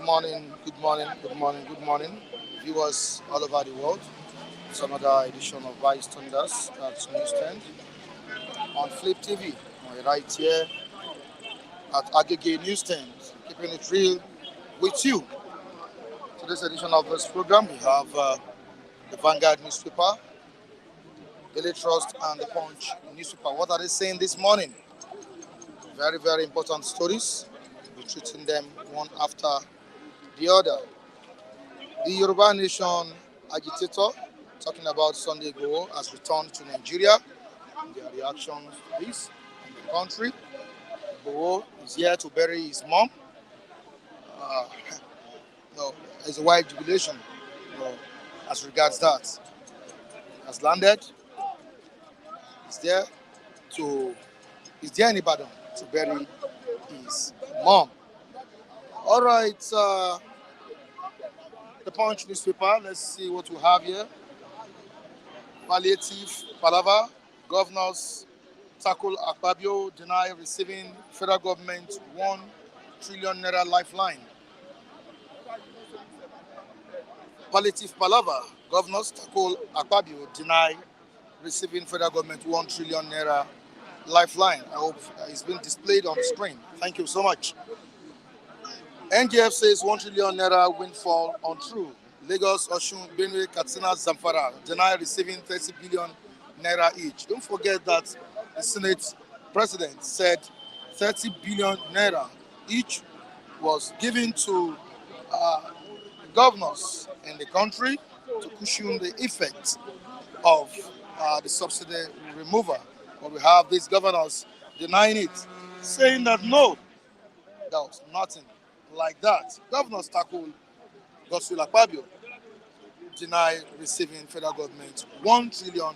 Morning, good morning, good morning, good morning, viewers all over the world. It's another edition of Vice Thunders at Newsstand on Flip TV. We're right here at Agege Newsstand, keeping it real with you. Today's edition of this program, we have the Vanguard newspaper, Daily Trust, and the Punch newspaper. What are they saying this morning? Very, very important stories. We're treating them one after the other. The Yoruba Nation agitator, talking about Sunday Igboho, has returned to Nigeria. Their reactions to this in the country. Igboho is here to bury his mom. Uh, no, there's a wide jubilation as regards that. Has landed. He's there in Ibadan to bury his mom. All right, the Punch newspaper. Let's see what we have here. Palliative palaver. Governors tackle Akpabio, deny receiving federal government 1 trillion naira lifeline. Palliative palaver. Governors tackle Akpabio, deny receiving federal government 1 trillion naira lifeline. I hope it's been displayed on the screen. Thank you so much. NGF says 1 trillion naira windfall untrue. Lagos, Osun, Benue, Katsina, Zamfara deny receiving 30 billion naira each. Don't forget that the Senate president said 30 billion naira each was given to governors in the country to cushion the effects of the subsidy removal. But we have these governors denying it, saying that no, there was nothing like that. Governors tackle Godswill Akpabio, deny receiving federal government 1 trillion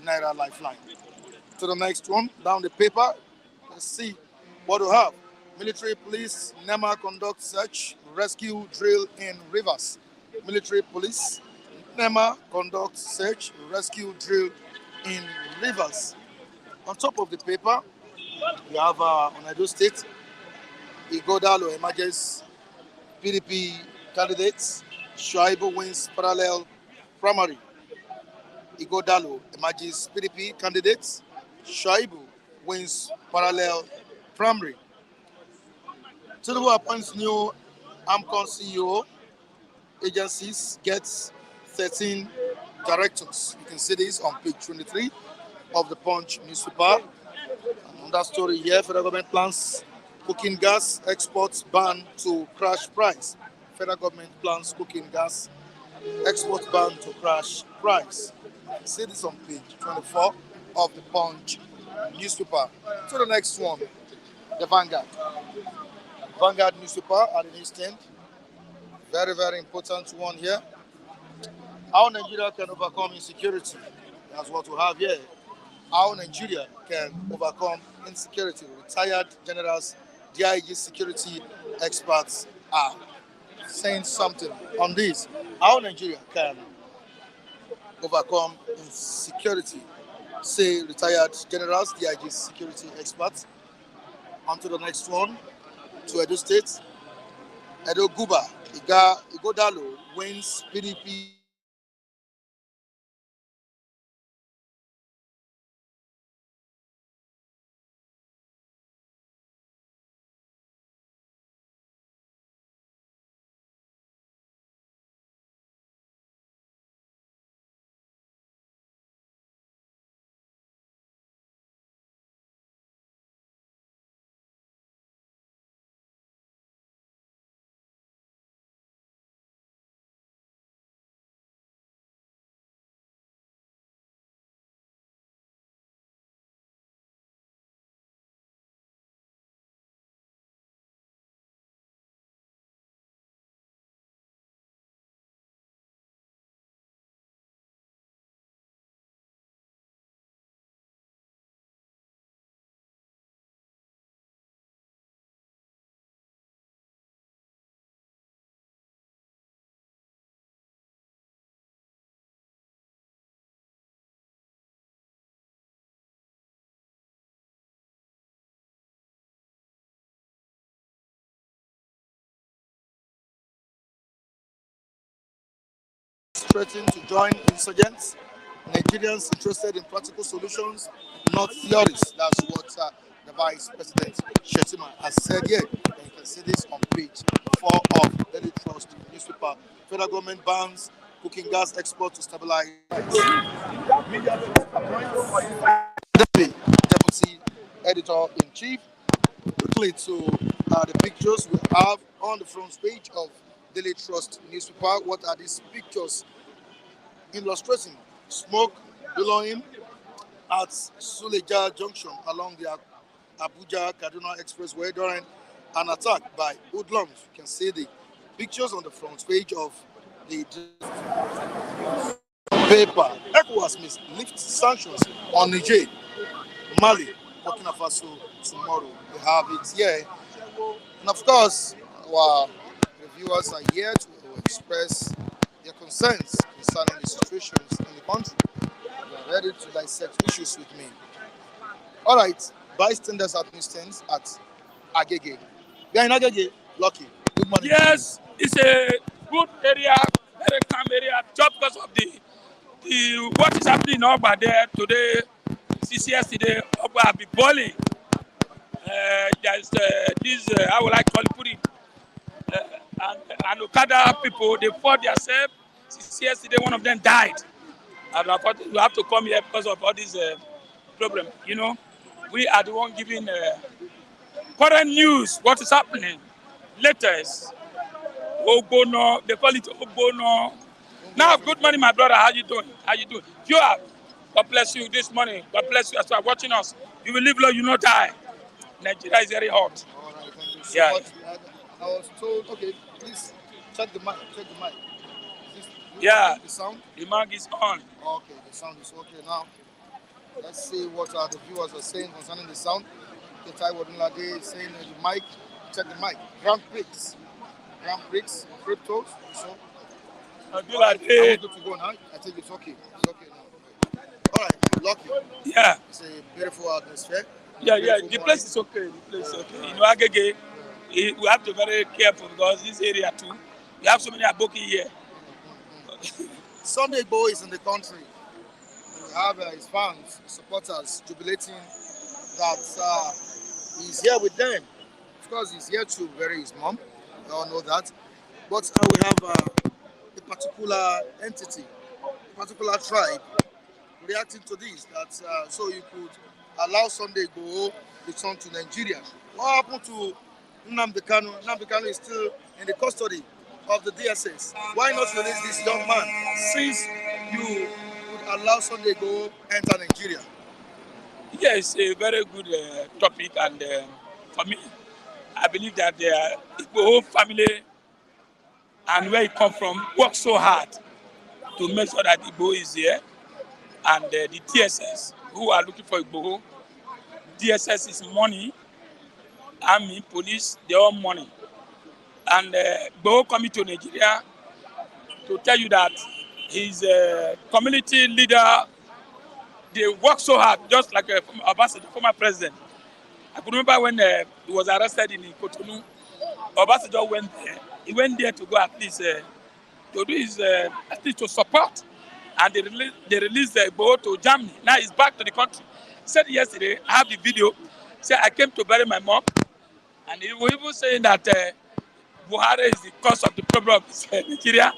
naira lifeline. To the next one, down the paper, let's see what we have. Military police, NEMA conduct search, rescue drill in rivers. Military police, NEMA conduct search, rescue drill in rivers. On top of the paper, we have on Edo State, Igodalo emerges PDP candidates. Shuaibu wins parallel primary. Igodalo emerges PDP candidates. Shuaibu wins parallel primary. Tinubu appoints new AMCON CEO. Agencies gets 13 directors. You can see this on page 23 of the Punch newspaper. Another story here, federal government plans cooking gas exports ban to crash price. Federal government plans cooking gas exports ban to crash price. You can see this on page 24 of the Punch newspaper. To the next one, the Vanguard. Vanguard newspaper at an instant. Very, very important one here. How Nigeria can overcome insecurity. That's what we have here. How Nigeria can overcome insecurity. Retired generals, DIG security experts are saying something on this. How Nigeria can overcome insecurity. Say retired generals, DIG security experts. On to the next one, to Edo State. Edo Guba, Igodalo wins PDP. Threatening to join insurgents. Nigerians interested in practical solutions, not theories. That's what the Vice President Shetima has said here. And you can see this on page 4 of Daily Trust newspaper. Federal government bans cooking gas export to stabilize. Deputy Editor in Chief. Quickly to the pictures we have on the front page of Daily Trust newspaper. What are these pictures illustrating? Smoke billowing at Suleja Junction along the Abuja Kaduna Expressway during an attack by hoodlums. You can see the pictures on the front page of the paper. ECOWAS must lift sanctions on Niger, Mali, Burkina Faso tomorrow. We have it here. And of course, our reviewers are here to express their concerns concerning the situations in the country. They are ready to dissect issues with me. All right, bystanders at instance at Agege. We are in Agege, Lucky. Good morning. Yes, it's a good area, very calm area, just because of the what is happening over there today. Since yesterday, Ogba have been boiling. There's this, how would I call it, and Okada people, they fought themselves. Since yesterday, one of them died. And I thought we have to come here because of all this problem. You know, we are the one giving current news, what is happening, latest. Ogbono, they call it Ogbono. Now, good morning, my brother. How you doing? How you doing? You are. God bless you this morning. God bless you as you are watching us. You will live long, you will not die. Nigeria is very hot. All right, thank you so Yeah. much. I was told, okay, please check the mic. Check the mic. Is this Yeah. the sound? The mark is on. Okay, the sound is okay now. Let's see what the viewers are saying concerning the sound. Ketai Wadunlade is saying the mic. Check the mic. Grand Prix. Grand Prix. Cryptos. So, I do all right, like are we it. good to go now? I think it's okay. It's okay now. All right, Lucky. Yeah. It's a beautiful atmosphere. Yeah. Beautiful The morning. place is okay. The place is okay. You know, Agege, we have to be very careful because this area too, We have so many Aboki here. Sunday Igboho is in the country. We have his fans, his supporters, jubilating that he's here with them. Of course, he's here to bury his mom. We all know that. But we have a particular entity, a particular tribe reacting to this. That so you could allow Sunday Igboho return to Nigeria. What happened to Nnamdi Kanu? Nnamdi Kanu is still in the custody of the DSS. Why not release this young man since you would allow Sunday Igboho enter Nigeria? Yes, a very good topic, and for me, I believe that the Igboho family and where he come from work so hard to make sure that Igboho is here, and the DSS who are looking for Igboho. DSS is money, army, police, they all money. And Igboho coming to Nigeria to tell you that his community leader, they work so hard, just like Obasanjo, former president. I could remember when he was arrested in Cotonou, Obasanjo went there. He went there to go at least to do his at least to support, and they released Igboho to Germany. Now he's back to the country. He said yesterday, I have the video. He said, I came to bury my mom, and he was even saying that Buhari is the cause of the problem of Nigeria,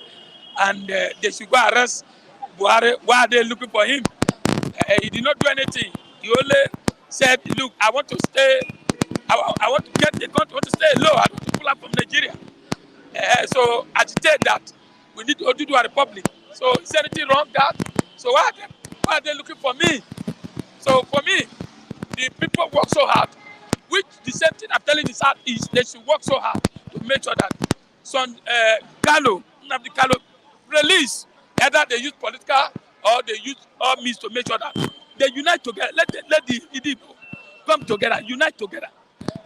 and they should go arrest Buhari. Why are they looking for him? He did not do anything. He only said, look, I want to stay, I want to get the country, I want to stay low, I want to pull up from Nigeria. So agitate that. We need to do a republic. So is there anything wrong with that? So why are they looking for me? So for me, the people work so hard, which the same thing I'm telling the South is they should work so hard to make sure that some Nnamdi Kanu release. Either they use political or they use all means to make sure that they unite together. Let the Igbo come together, unite together,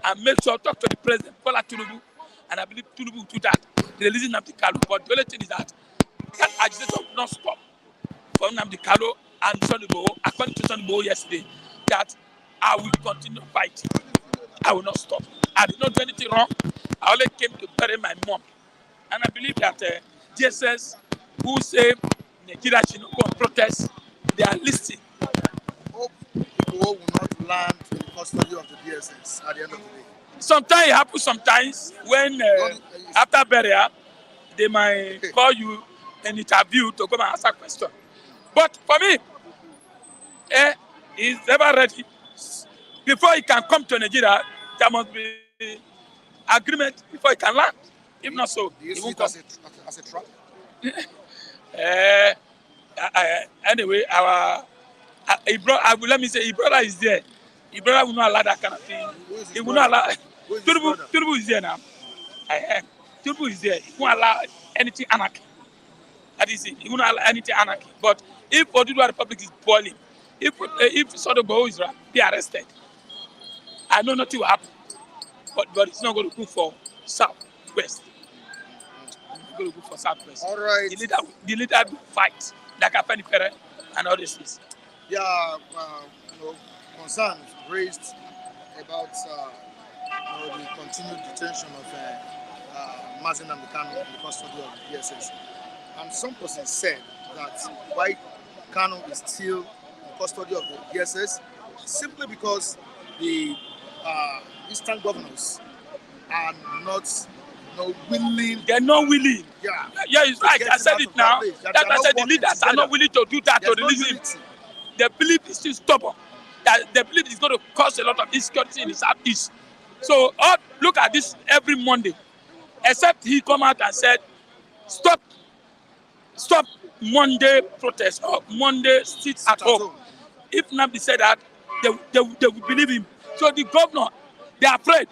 and make sure talk to the president, Bola Tinubu, and I believe Tinubu will do that, releasing Nnamdi Kanu. But the only thing is that agitation will not stop for Nnamdi Kanu and Sunday Igboho. According to Sunday Igboho yesterday, that I will continue to fight. I will not stop. I did not do anything wrong. I only came to bury my mom. And I believe that DSS who say Nigeria should not go and protest, they are listening. Hope Igboho will not land in the custody of the DSS at the end of the day. Sometimes it happens sometimes when after burial, they might call you an interview to come and answer questions. But for me, he's never ready. Before he can come to Nigeria, there must be agreement before he can land. If not so, Do you he see won't it come. as a trap? Anyway, our let me say, his brother is there. His brother will not allow that kind of thing. He will not allow. Tinubu is there now. Tinubu is there. He won't allow anything anarchy. That is it. He won't allow anything anarchy. But if Oduduwa Republic is boiling, if Sunday Igboho is be arrested, I know nothing will happen. But it's not going to go for southwest. It's going to go for southwest. All right. The leader will fight like Afenifere and all these things. Yeah, concerns raised about the continued detention of Mazi Nnamdi Kanu in the custody of the DSS. And some persons said that why Kanu is still in custody of the DSS simply because the Eastern governors are not willing. They're not willing. Yeah, it's right. I said it now. That's why I said the leaders are not willing to do that, to release him. They believe he's still stubborn. That they believe it's going to cause a lot of insecurity in the Southeast. So look at this every Monday. Except he come out and said, stop Monday protest or Monday sit at home. If Nnamdi said that, they will believe him. So the governor, they are afraid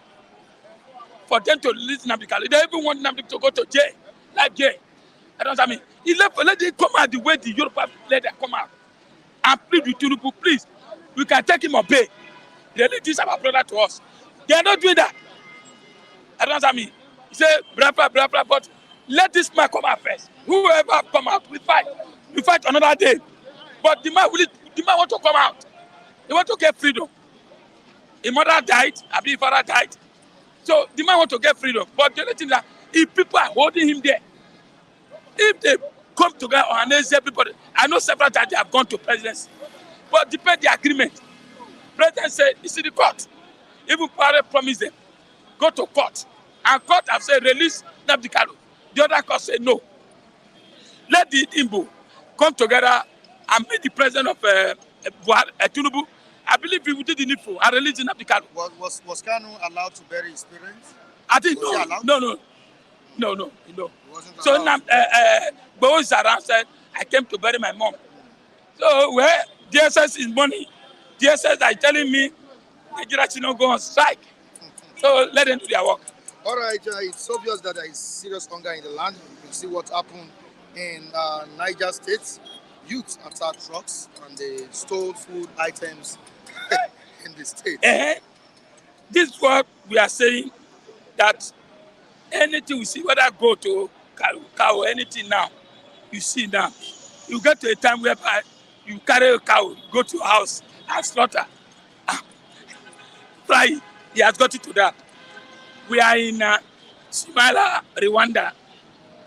for them to release Nnamdi Kanu. They even want Nnamdi to go to jail, like jail. I don't know what I mean. He let it come out the way the Yoruba let it come out. And plead with Tinubu, please. We can take him or pay. They need this our brother to us. They are not doing that. I don't know what I mean. He said, blah, but let this man come out first. Whoever come out, we fight. We fight another day. But the man want to come out. He want to get freedom. His mother died, his father died. So the man want to get freedom. But the only thing that if people are holding him there, If they come together and organize everybody, I know several times they have gone to presidency, but depend the agreement. President said, it's in the court. Even Buhari promised them, go to court. And court have said, release Nnamdi Kanu. The other court said, no. Let the Igbo come together and meet the president of Tinubu. I believe we did the needful and release Nnamdi Kanu. Was Kanu allowed to bury his parents? I think no. So now, Igboho is around said, I came to bury my mom. So where DSS is money, DSS are telling me Nigeria should not go on strike. So let them do their work. All right, it's obvious that there is serious hunger in the land. You can see what happened in Niger State. Youth attacked trucks and they stole food items in the state. This is what we are saying, that anything we see, whether go to cow or anything now, you see now, you get to a time whereby you carry a cow, go to a house and slaughter. Fly, he has got it to that. We are in Somalia, Rwanda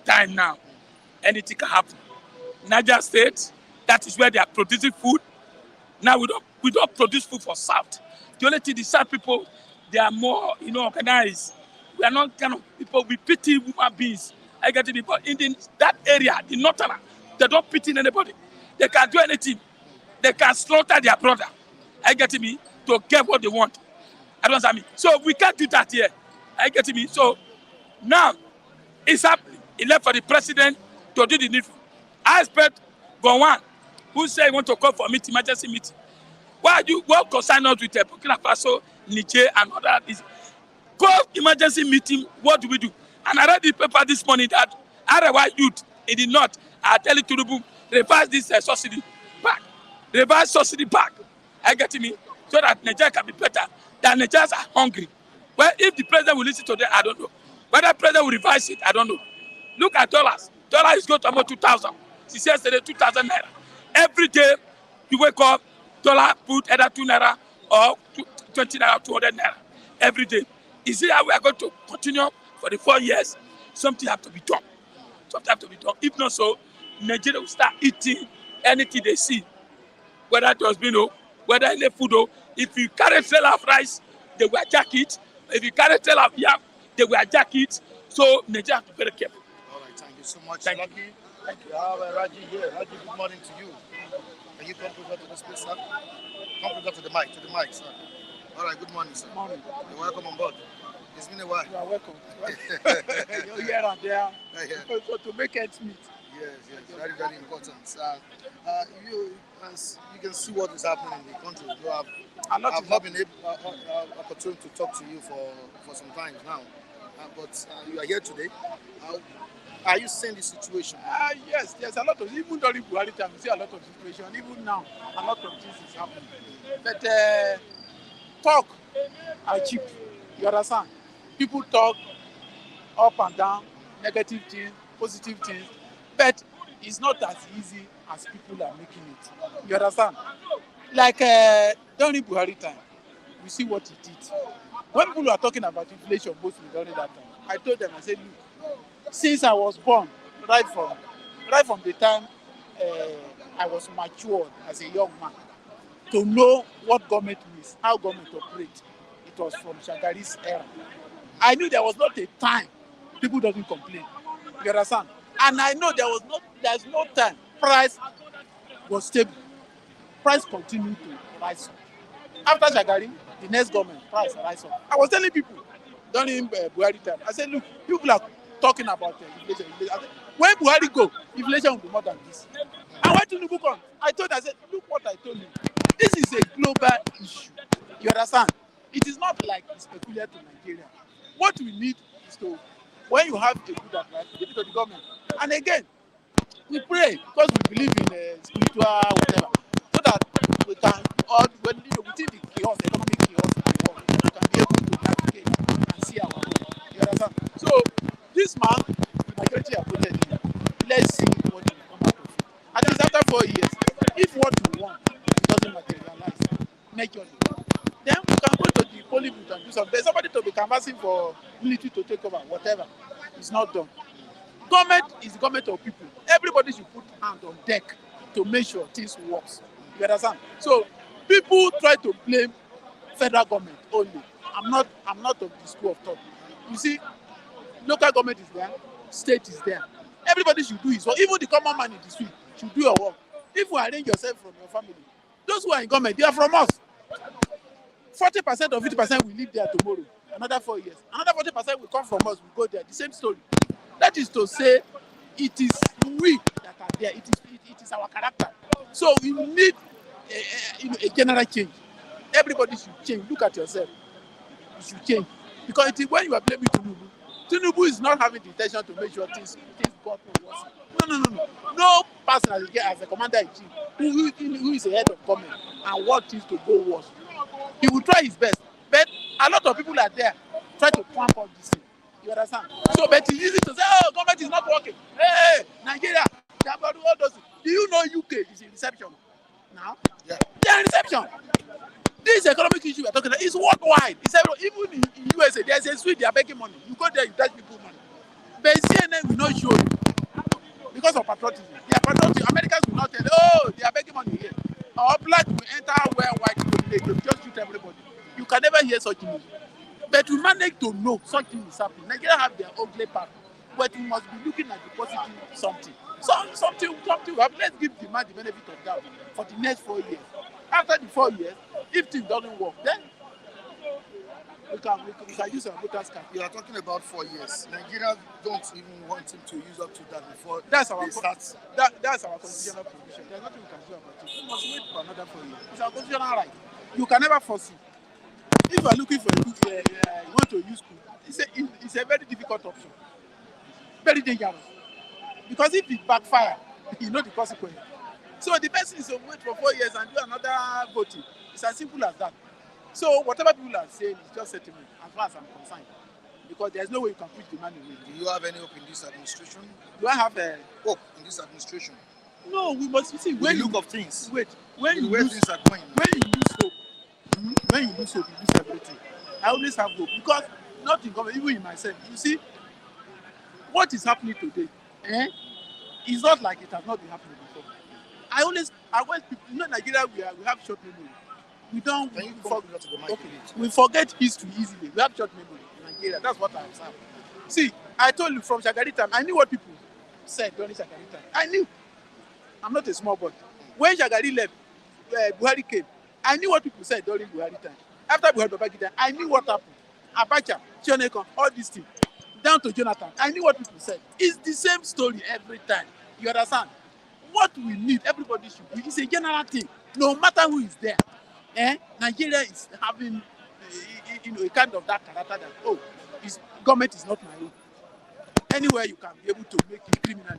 time now. Anything can happen. Niger State, that is where they are producing food. Now we don't produce food for South. The only thing the South people, they are more, organized. We are not kind of people, we pity human beings. I get it, but in that area, the Northern, they don't pity anybody. They can do anything. They can slaughter their brother. I get me, to get what they want. I don't understand me. So we can't do that here. I get me. So now it's happening. It's left for the president to do the needful. I expect Gowon, who say he want to call for a meeting, emergency meeting. Why do you concern us with Burkina Faso, Niger, and other? Call emergency meeting. What do we do? And I read the paper this morning that Arewa youth in the north are telling Tinubu revise this subsidy back. Revise subsidy back. I get me, so that Nigeria can be better. That Nigerians are hungry. Well, if the president will listen to them, I don't know. Whether the president will revise it, I don't know. Look at dollars. Dollar is going to about 2,000. She says yesterday 2,000 naira. Every day you wake up, dollar put either 2 naira or 20 naira, 200 naira. Every day. Is it how we are going to continue for the 4 years? Something has to be done. Something has to be done. If not so, Nigeria will start eating anything they see. Whether it was whether any food. If you carry trailer of rice, they will jack it. If you carry trailer of yam, they will jack it. So Nigeria has to be very careful. All right, thank you so much. Thank you. Thank you. I have Raji here. Raji, good morning to you. Can you come closer to the space, sir? Come closer to the mic, sir. All right, good morning, sir. Morning. You're welcome on board. It's been a while. You are welcome. You're here and there. So to make ends meet. Yes, very, very important. You can see what is happening in the country. I've not been able opportunity to talk to you for some time now, but you are here today. Are you seeing the situation? Yes, there's a lot of, even during Buhari time, we see a lot of situation. Even now, a lot of things is happening. But talk are cheap. You understand? People talk up and down, negative things, positive things, but it's not as easy as people are making it. You understand? Like during Buhari time, we see what he did. When people were talking about inflation mostly during that time, I told them, I said, look, since I was born, right from the time I was matured as a young man, to know what government means, how government operates, it was from Shagari's era. I knew there was not a time people doesn't complain. You understand? And I know there's no time price was stable. Price continued to rise up. After Shagari, the next government, price rise up. I was telling people during Buhari time, I said, look, people are talking about inflation. I said, when Buhari go, inflation will be more than this. And when Tinubu come, I said, look what I told you. This is a global issue. You understand? It is not like it's peculiar to Nigeria. What we need is to, when you have a good advice, give it to the government. And again, we pray because we believe in spiritual whatever, so that we can, within the chaos, economic chaos in the world, we can be able to navigate and see our way. You understand? So this man, the majority are voted in. Let's see what will come out of it. At least after 4 years, if what we want doesn't materialize, majorly, then we can go to the polling booth and do something. There's somebody to be canvassing for military to take over, whatever. It's not done. Government is the government of people. Everybody should put hand on deck to make sure things works. You understand? So people try to blame federal government only. I'm not of the school of thought. You see, local government is there, state is there. Everybody should do his work. Even the common man in the street should do your work. If you arrange yourself from your family, those who are in government, they are from us. 40% or 50% will live there tomorrow. Another 4 years. Another 40% will come from us. We go there. The same story. That is to say, it is we that are there. It is our character. So we need a general change. Everybody should change. Look at yourself. You should change. Because it is when you are blaming Tinubu is not having the intention to make sure things got worse. No person as a commander in chief who is a head of government and want things to go worse. He will try his best. But a lot of people are there try to clamp on this thing. You understand? So, but it's easy to say, oh, government is not working. Hey, Nigeria, they have got all those things. Do you know UK is in reception now? Yeah. They are in reception. This economic issue we are talking about is worldwide. It's even in USA, there's a street they are begging money. You go there, you dash people money. But CNN will not show you because of patriotism. They are patriotic. Americans will not tell you, oh, they are begging money here. Or black will enter where white dominate. They will just shoot everybody. You can never hear such news. But we manage to know such things is happening. Nigeria have their ugly part, but we must be looking at the positive something. Something will happen. Let's give the man the benefit of doubt for the next 4 years. After the 4 years, if things doesn't work, then we can use our voters card. You are talking about 4 years. Nigeria don't even want him to use up to that before That's our they start. that's our constitutional provision. There's nothing we can do about it. We must wait for another 4 years. It's our constitutional right. You can never force it. If you are looking for a good, you want to use school, it's a very difficult option, very dangerous. Because if it backfire, you know the consequence. So the best is to wait for 4 years and do another voting. It's as simple as that. So whatever people are saying is just settlement, as far as I'm concerned. Because there's no way you can push the money away. Do you have any hope in this administration? Do I have hope in this administration? No, we must see when you look of things. Wait, when you lose, things are going. When you lose hope, when you lose hope, you lose everything. I always have hope because not in government, even in myself. You see, what is happening today, it's not like it has not been happening before. I always people, you know, Nigeria, we have short memory. We don't. We forget history easily. We have short memory in Nigeria. That's what I observe. See, I told you from Shagari time, I knew what people said during Shagari time. I knew. I'm not a small boy. When Shagari left, Buhari came. I knew what people said during Buhari time. After Buhari Babangida, I knew what happened. Abacha, Chionekon, all these things. Down to Jonathan, I knew what people said. It's the same story every time. You understand? What we need, everybody should do. It's a general thing. No matter who is there. Nigeria is having a kind of that character that, government is not my own. Anywhere you can be able to make it criminally,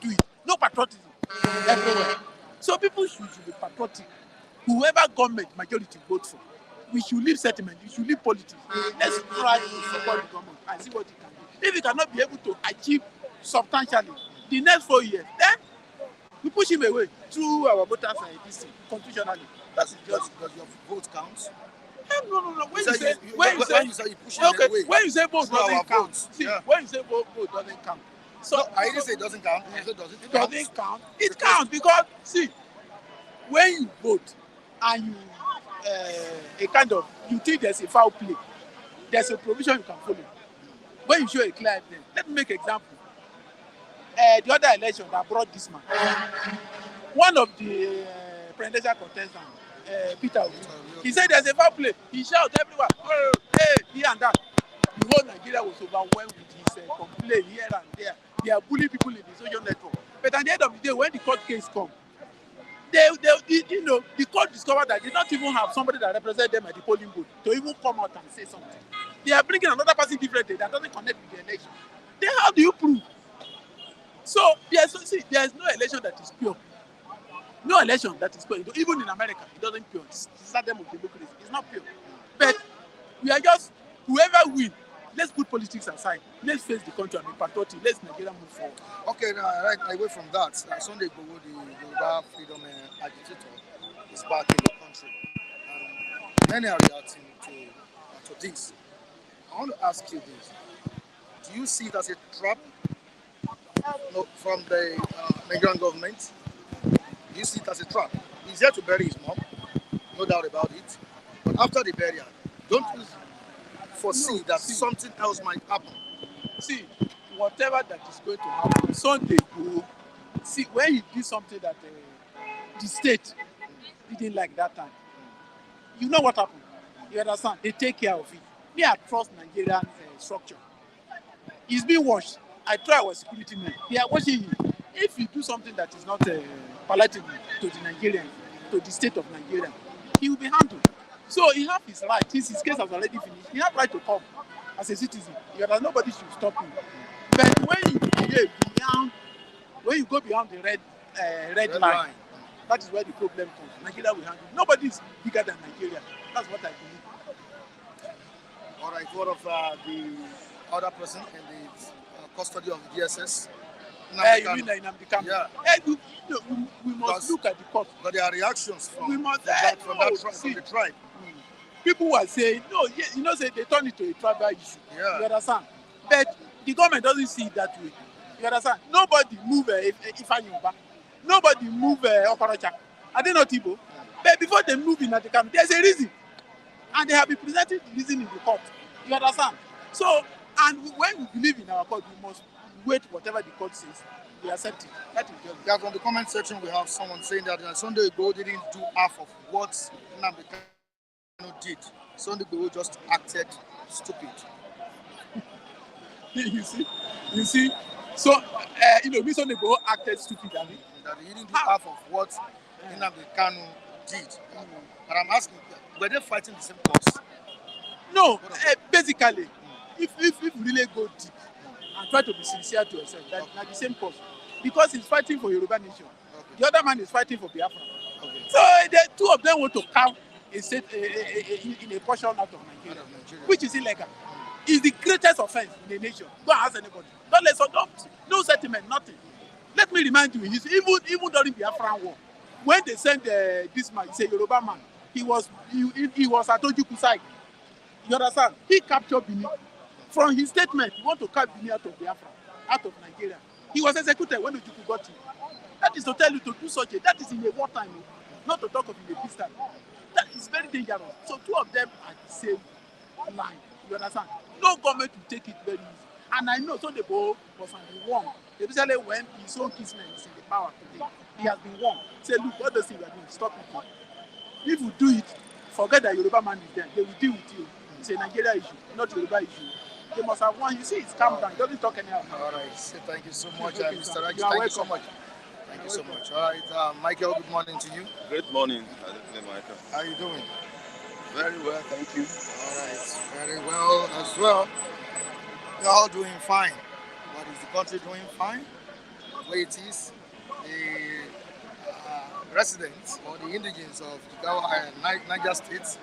you do it. No patriotism everywhere. So people should be patriotic. Whoever government majority vote for, we should leave settlement, we should leave politics. Let's try to support the government and see what it can do. If it cannot be able to achieve substantially the next 4 years, then we push him away through our voters constitutionally. Does your vote count? No. When you say push him away, when you say vote doesn't count. See, when you say vote doesn't count. So I didn't say it doesn't count. I said it doesn't count. It counts because see, when you vote and you you think there's a foul play, there's a provision you can follow. When you show a clear evidence, let me make an example. The other election that brought this man, one of the presidential contestants, Peter, he said there's a foul play. He shouted everywhere, hey, here and that. The whole Nigeria was overwhelmed with his complaint here and there. They are bullying people in the social network. But at the end of the day, when the court case comes, the court discovered that they don't even have somebody that represents them at the polling booth to even come out and say something. They are bringing another person differently that doesn't connect with the election. Then how do you prove? So there's no election that is pure. No election that is pure. Even in America, it doesn't pure. It's a system of democracy. It's not pure. But we are just, whoever wins, let's put politics aside. Let's face the country and be patriotic. Let's Nigeria move forward. Okay, now right away from that, Sunday Igboho, the Yoruba freedom agitator, is back in the country. And many are reacting to this. I want to ask you this. Do you see it as a trap No, from the Nigerian government, you see it as a trap. He's here to bury his mom, no doubt about it. But after the burial, don't you foresee No, that see, something else might happen? see, whatever that is going to happen, Sunday Igboho, see, when he did something that the state didn't like that time, you know what happened? You understand? They take care of it. Me, I trust Nigerian structure. He's being watched. I try our security men. They are watching him. If you do something that is not palatable to the Nigerian, to the state of Nigeria, he will be handled. So he have his right. Since his case has already finished, he have right to come as a citizen. You know, nobody should stop him. But when you behave beyond, when you go beyond the red line, that is where the problem comes. Nigeria will handle. Nobody is bigger than Nigeria. That's what I believe. All right, what of the other person in the custody of the DSS? You mean in Amdekano? Yeah. We must look at the court. But there are reactions from, We must, from the tribe. People were saying, no, yeah, you know, say they turn it to a tribal issue. Yeah. You understand? But the government doesn't see it that way. You understand? Nobody move Ifeanyi. Nobody move Okorocha. Are they not Igbo? But before they move in Amdekano, there's a reason. And they have been presenting the reason in the court. You understand? So, and when we believe in our court, we must wait whatever the court says. We accept it. That is just. Yeah, from the comment section, we have someone saying that Sunday Igboho didn't do half of what Nnamdi Kanu did. Sunday Igboho just acted stupid. You see. So, Sunday Igboho acted stupid, I mean. That he didn't do half of what Nnamdi Kanu did. But I'm asking, were they fighting the same cause? No, basically, if we really go deep and try to be sincere to yourself, that's the same cause. Because he's fighting for Yoruba nation. Okay. The other man is fighting for Biafra. Okay. So the two of them want to count a state in a portion out of Nigeria, which is illegal. It's the greatest offense in the nation. Don't ask anybody. No settlement, nothing. Let me remind you, even during the Biafran war, when they sent this man, he's a Yoruba man, he was at Ojukwu side. You understand? He captured Benin. From his statement, he want to capture Benin out of Biafra, out of Nigeria. He was executed when Ojukwu got him. That is to tell you to do such a, that is in a wartime, not to talk of in a peace time. That is very dangerous. So two of them are the same line. You understand? No government will take it very easy. And I know Sunday Igboho was on the warm, especially when his own kinsman is in the power today. He has been warned. Say, look, what those things we are doing, stop it. If you do it, forget that Yoruba man is there. They will deal with you. It's a Nigeria issue, not Yoruba issue. They must have won. You see, it's calm down. He doesn't talk anyhow. All right. So thank you so much, Okay, Mr. Raji. You are Thank you welcome. so much. Thank you so much. All right, Michael, good morning to you. Great morning, Michael. How are you doing? Very well, thank you. All right, very well as well. We're all doing fine. But is the country doing fine? The way it is, the residents or the indigents of the Niger State,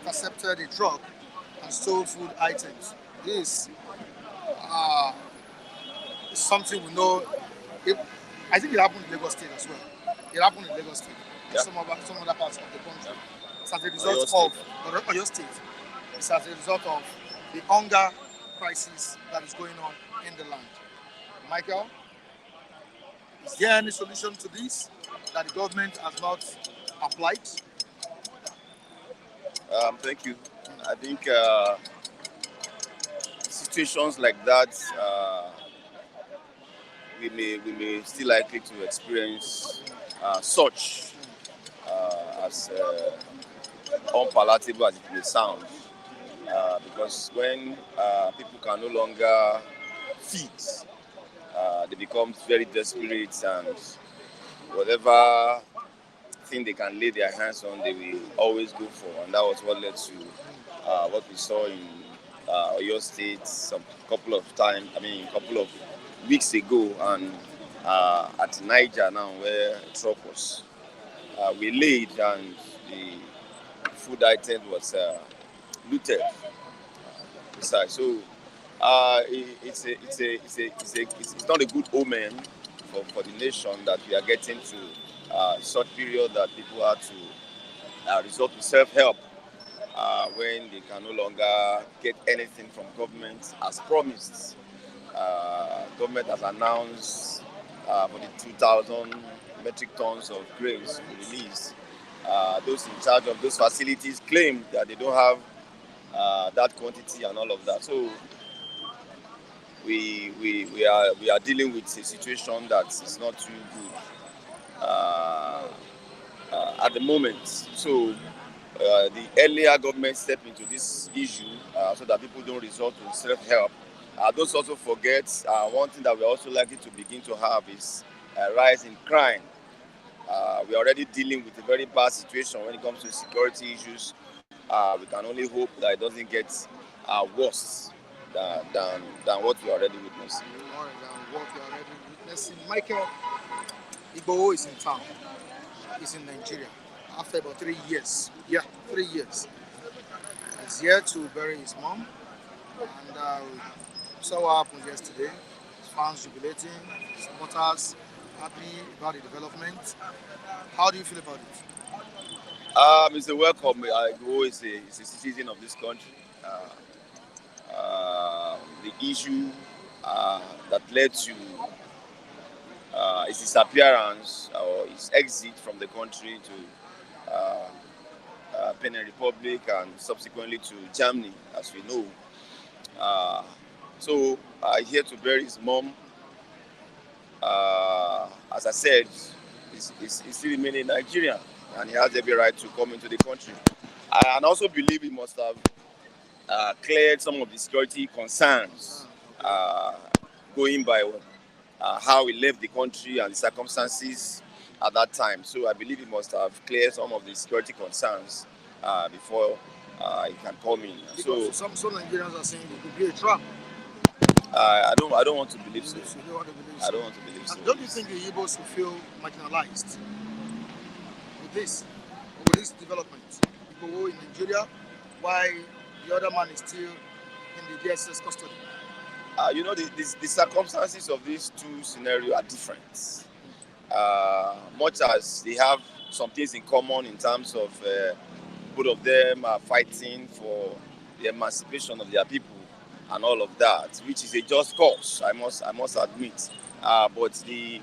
intercepted a truck and stole food items. This is something we know. I think it happened in Lagos State as well. It happened in Lagos State. Yeah. Some other parts of the country. It's as a result of Oyo State. It's as a result of the hunger crisis that is going on in the land. Michael, is there any solution to this that the government has not applied? Thank you. I think situations like that, we may still likely to experience such as unpalatable as it may sound, because when people can no longer feed, they become very desperate, and whatever thing they can lay their hands on, they will always go for, and that was what led to what we saw in Oyo State couple of weeks ago, and at Niger now, where a truck was waylaid and the food item was looted. So it's not a good omen for the nation that we are getting to such period that people are to resort to self-help when they can no longer get anything from government as promised. government has announced for the 2,000 metric tons of grains to be released. Those in charge of those facilities claim that they don't have that quantity and all of that. So we are dealing with a situation that is not too good at the moment. So the earlier government step into this issue so that people don't resort to self-help. Those also forget one thing that we're also likely to begin to have is a rise in crime. We're already dealing with a very bad situation when it comes to security issues. We can only hope that it doesn't get worse than what we're already witnessing. More than what we are already witnessing. Michael Igboho is in town. He's in Nigeria after about 3 years. Yeah, 3 years. He's here to bury his mom. And we saw what happened yesterday. His fans jubilating, supporters happy about the development. How do you feel about it? It's a welcome. Igboho is a citizen of this country. The issue that led to his disappearance or his exit from the country to Benin Republic and subsequently to Germany, as we know. So here to bury his mom. As I said, he's still remaining Nigerian and he has every right to come into the country. And also believe he must have cleared some of the security concerns going by how he left the country and the circumstances at that time. So I believe he must have cleared some of the security concerns before he can come in. Because some Nigerians are saying it could be a trap. I don't want to believe so. I don't want to believe so. And don't you think the Igbos will feel marginalized with this development? Igboho in Nigeria, why the other man is still in the DSS custody? The circumstances of these two scenarios are different. Much as they have some things in common in terms of both of them are fighting for the emancipation of their people and all of that, which is a just cause, I must admit. But the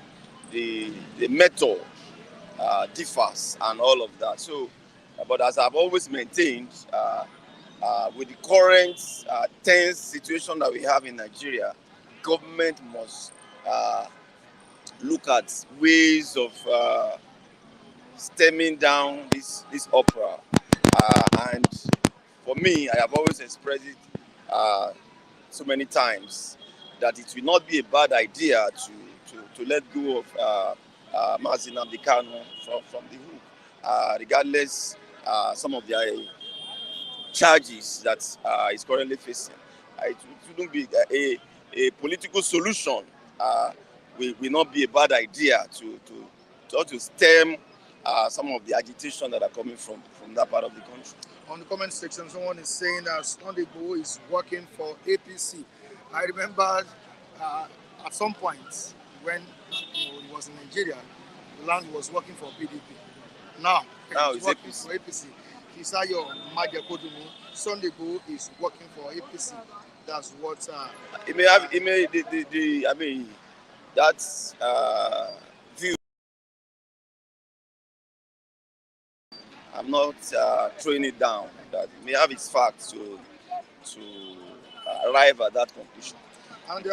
method differs and all of that. So, but as I've always maintained, with the current tense situation that we have in Nigeria, government must look at ways of stemming down this opera. And for me, I have always expressed it so many times that it will not be a bad idea to let go of Mazi Nnamdi Kanu from the hook, regardless some of the charges that is currently facing. It wouldn't be a political solution. Will not be a bad idea to stem some of the agitation that are coming from that part of the country. On the comment section, someone is saying that Sunday Igboho is working for APC. I remember at some point when he was in Nigeria, the land was working for PDP. Now it's working APC. for APC. Fisayo Majekodunmi, Sunday Igboho is working for APC. That's what. That's view. I'm not throwing it down. That it may have its facts to arrive at that conclusion. And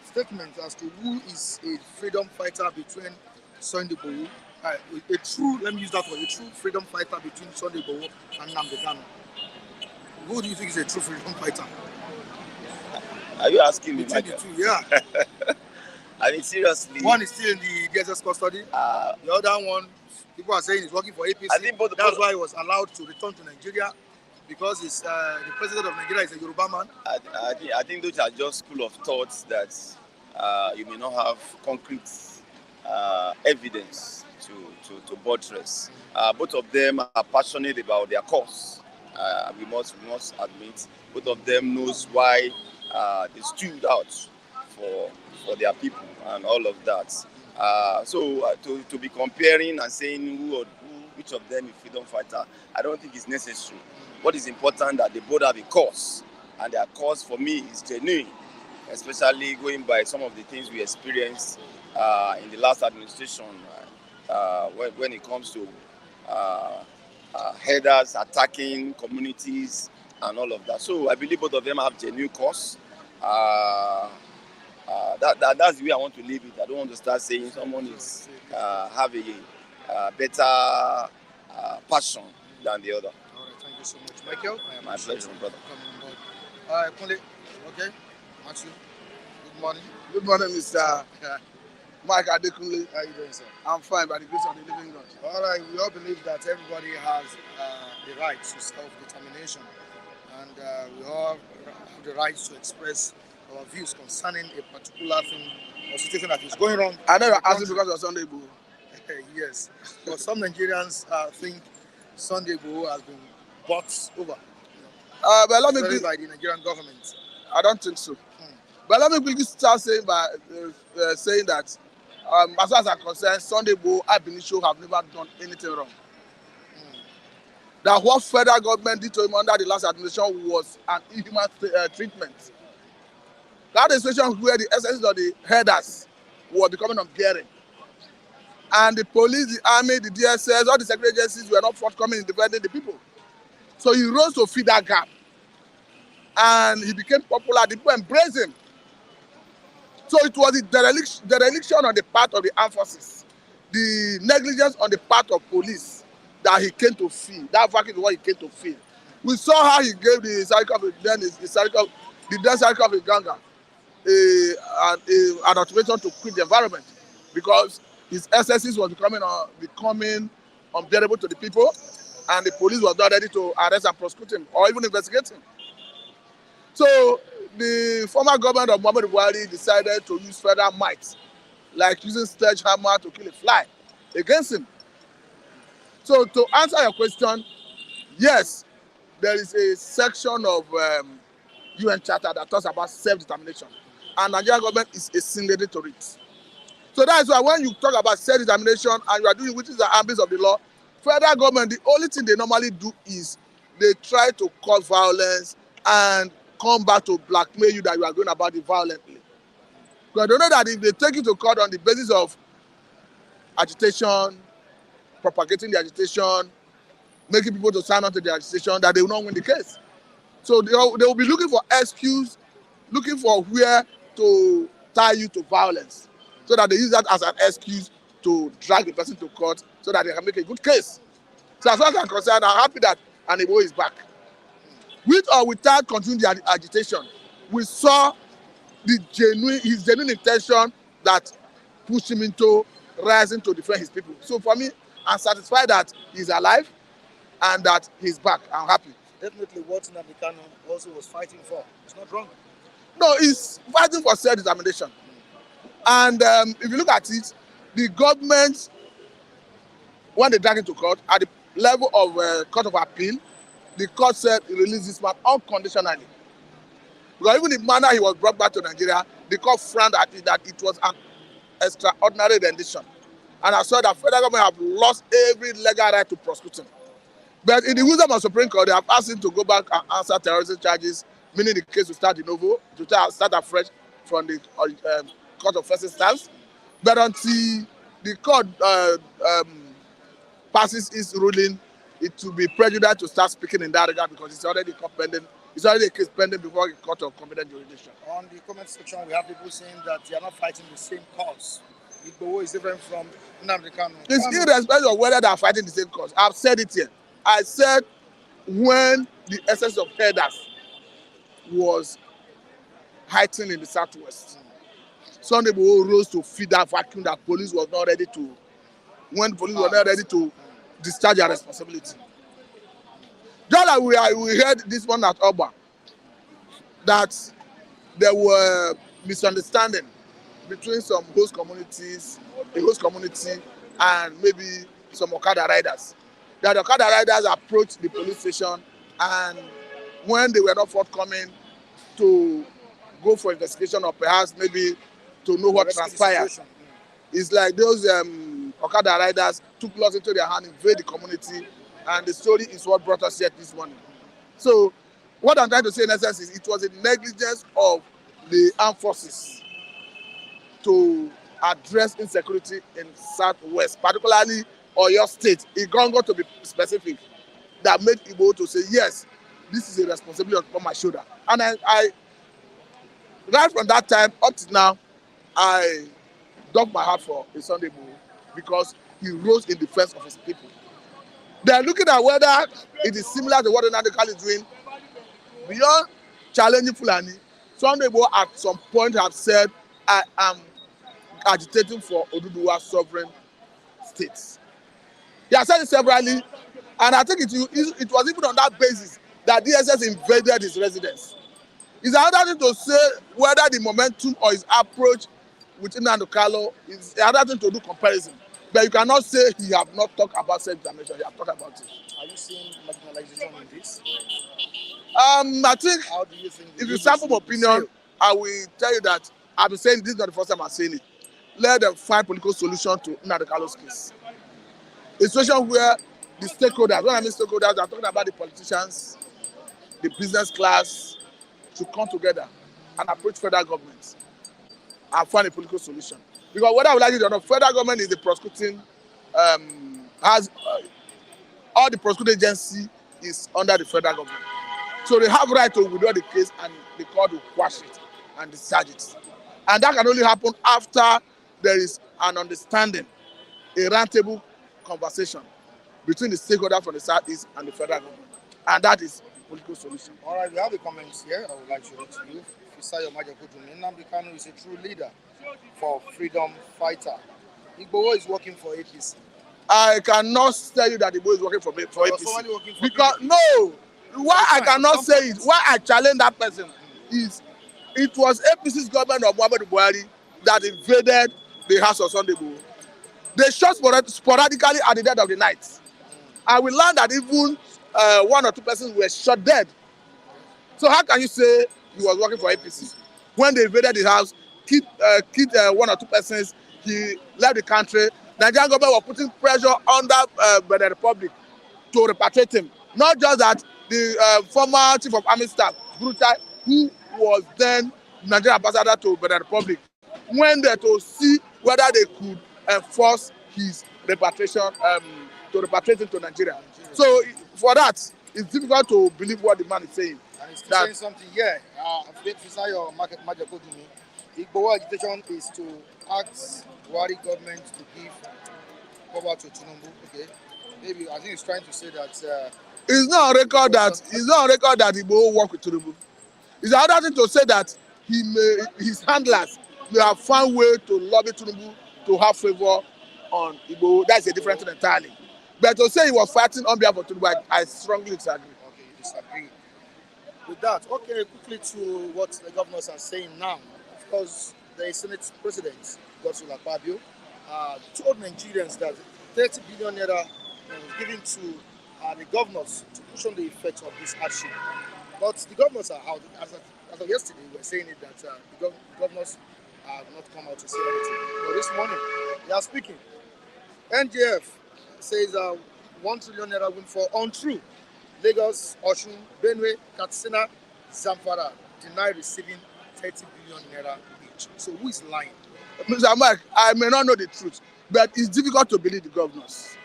statement as to who is a freedom fighter between Sunday Igboho, let me use that word, a true freedom fighter between Sunday Igboho and Nnamdi Kanu. Who do you think is a true freedom fighter? Are you asking me? Between the two, yeah. I mean, seriously. One is still in the DSS custody. The other one, people are saying he's working for APC. I think that's why he was allowed to return to Nigeria, because the president of Nigeria is a Yoruba man. I think those are just school of thoughts that you may not have concrete evidence to buttress. Both of them are passionate about their cause. We must admit, both of them knows why they stood out for their people and all of that. So to be comparing and saying which of them is freedom fighter, I don't think it's necessary. What is important that they both have a cause, and their cause for me is genuine. especially going by some of the things we experienced in the last administration when it comes to headers attacking communities and all of that. So I believe both of them have genuine cause. That's the way I want to leave it. I don't want to start saying someone is have a better passion than the other. All right, thank you so much, Michael. My pleasure, brother. Coming on board. All right, Kunle. Okay, Matthew. Good morning. Good morning, Mr. Mike Adekunle. How are you doing, sir? I'm fine by the grace of the living God. All right, we all believe that everybody has the right to self-determination, and we all have the right to express our views concerning a particular thing or situation that is going wrong. I know you're asking because of Sunday Igboho. Yes, but some Nigerians think Sunday Igboho has been bought over, But let me especially be, by the Nigerian government. I don't think so. But let me quickly start saying by saying that as far as I'm concerned, Sunday Igboho, Ab initio have never done anything wrong. That what federal government did to him under the last administration was an inhuman treatment. That is a situation where the essences of the headers were becoming unbearing. And the police, the army, the DSS, all the security agencies were not forthcoming in defending the people. So he rose to fill that gap. And he became popular. The people embraced him. So it was the dereliction on the part of the armed forces, the negligence on the part of police that he came to feel. That vacuum is what he came to feel. We saw how he gave the cycle of the death cycle of the Ganga an ultimatum to quit the environment because his excesses was becoming unbearable to the people, and the police was not ready to arrest and prosecute him or even investigate him. So the former government of Muhammadu Buhari decided to use federal might, like using sledgehammer to kill a fly, against him. So to answer your question, yes, there is a section of UN Charter that talks about self-determination, and Nigerian government is a signatory to it. So that is why when you talk about self-determination and you are doing which is the ambit of the law, federal government, the only thing they normally do is they try to cause violence and come back to blackmail you that you are going about it violently. Because they know that if they take you to court on the basis of agitation, propagating the agitation, making people to sign on to the agitation, that they will not win the case. So they will be looking for excuse, looking for where to tie you to violence, so that they use that as an excuse to drag the person to court so that they can make a good case. So as far as I'm concerned, I'm happy that An Igboho is back. With or without continuing the agitation, we saw his genuine intention that pushed him into rising to defend his people. So for me, I'm satisfied that he's alive and that he's back. I'm happy. Definitely what Nnamdi Kanu also was fighting for. It's not wrong. No, he's fighting for self-determination. And if you look at it, the government, when they drag him to court, at the level of Court of Appeal, the court said release this man unconditionally. Because even the manner he was brought back to Nigeria, the court frowned at it that it was an extraordinary rendition. And I saw that federal government have lost every legal right to prosecute him. But in the wisdom of Supreme Court, they have asked him to go back and answer terrorism charges, meaning the case will start de novo, to start afresh from the court of first instance. But until the court passes its ruling, it will be prejudiced to start speaking in that regard because it's already a case pending before the court of competent jurisdiction. On the comment section, we have people saying that they are not fighting the same cause. Igboho is different from Nnamdi Kanu. It's irrespective of whether they are fighting the same cause. I've said it here. I said when the essence of headers was heightened in the southwest, Sunday Igboho rose to feed that vacuum that police was not ready to, when police were not ready to discharge their responsibility. Just like we heard this one at Oba, that there were misunderstanding between some host communities, a host community, and maybe some Okada riders. That the Okada riders approached the police station, and when they were not forthcoming to go for investigation or perhaps maybe to know what transpired, it's like those Okada riders took laws into their hand, invade the community, and the story is what brought us here this morning. So what I'm trying to say in essence is it was a negligence of the armed forces to address insecurity in Southwest, particularly Oyo State. Igongo, to be specific, that made Igboho to say, yes, this is a responsibility on my shoulder. And I right from that time up to now, I dug my heart for a Sunday Igboho because he rose in defense of his people. They are looking at whether it is similar to what Nnamdi is doing. Beyond challenging Fulani, Sunday Igboho at some point have said, I am agitating for Oduduwa sovereign states. He has said it severally, and I think it was even on that basis that DSS invaded his residence. It's another thing to say whether the momentum or his approach with Nnamdi Kanu is another thing to do comparison. But you cannot say he have not talked about self-determination. He have talked about it. Are you seeing marginalization in this? I think How do you think if you sample my opinion, I will tell you that I've been saying this is not the first time I'm saying it. Let them find political solution to Nnamdi Kanu's case. A situation where the stakeholders, when I mean stakeholders, I'm talking about the politicians, the business class, should come together and approach federal government and find a political solution. Because whether we like it or not, federal government is the prosecuting, has all the prosecuting agency is under the federal government. So they have right to withdraw the case and the court will quash it and discharge it. And that can only happen after there is an understanding, a roundtable conversation between the stakeholders from the Southeast and the federal government. And that is political solution. All right, we have a comment here. I would like to read to you. Fisayo Majaputumi. Nnamdi Kanu is a true leader for freedom fighter. Igboho is working for APC. I cannot tell you that Igboho is working for APC. Because no, why I cannot say it, why I challenge that person is it was APC's government of Muhammadu Buhari that invaded the house of Sunday Igboho. They shot sporadically at the dead of the night. And we learned that even one or two persons were shot dead. So how can you say he was working for APC? When they invaded the house, killed one or two persons, he left the country. Nigerian government was putting pressure under the Republic to repatriate him. Not just that, the former chief of army staff, Brutai, who was then Nigerian ambassador to the Republic, went there to see whether they could enforce his repatriation, to repatriate him to Nigeria. So for that, it's difficult to believe what the man is saying. And he's saying something here. Fisayo Majaputumi. Igboho agitation is to ask Buhari government to give power to Tinubu. Okay, maybe I think he's trying to say that. It's not on record that Igboho work with Tinubu. It's another thing to say that his handlers may have found way to lobby Tinubu to have favor on Igboho. That's a different thing entirely. But to say he was fighting on behalf of Tinubu, I strongly disagree. Okay, you disagrre. With that, okay, quickly to what the governors are saying now. Of course, the Senate President, Godswill Akpabio, told Nigerians that 30 billion naira was given to the governors to cushion the effects of this hardship. But the governors are out. As of yesterday, we were saying it that the governors have not come out to say anything. But this morning, they are speaking. NJF says 1 trillion naira win for untrue. Lagos, Osun, Benue, Katsina, Zamfara deny receiving 30 billion naira each. So who is lying? Mr. Mike, I may not know the truth, but it's difficult to believe the governors.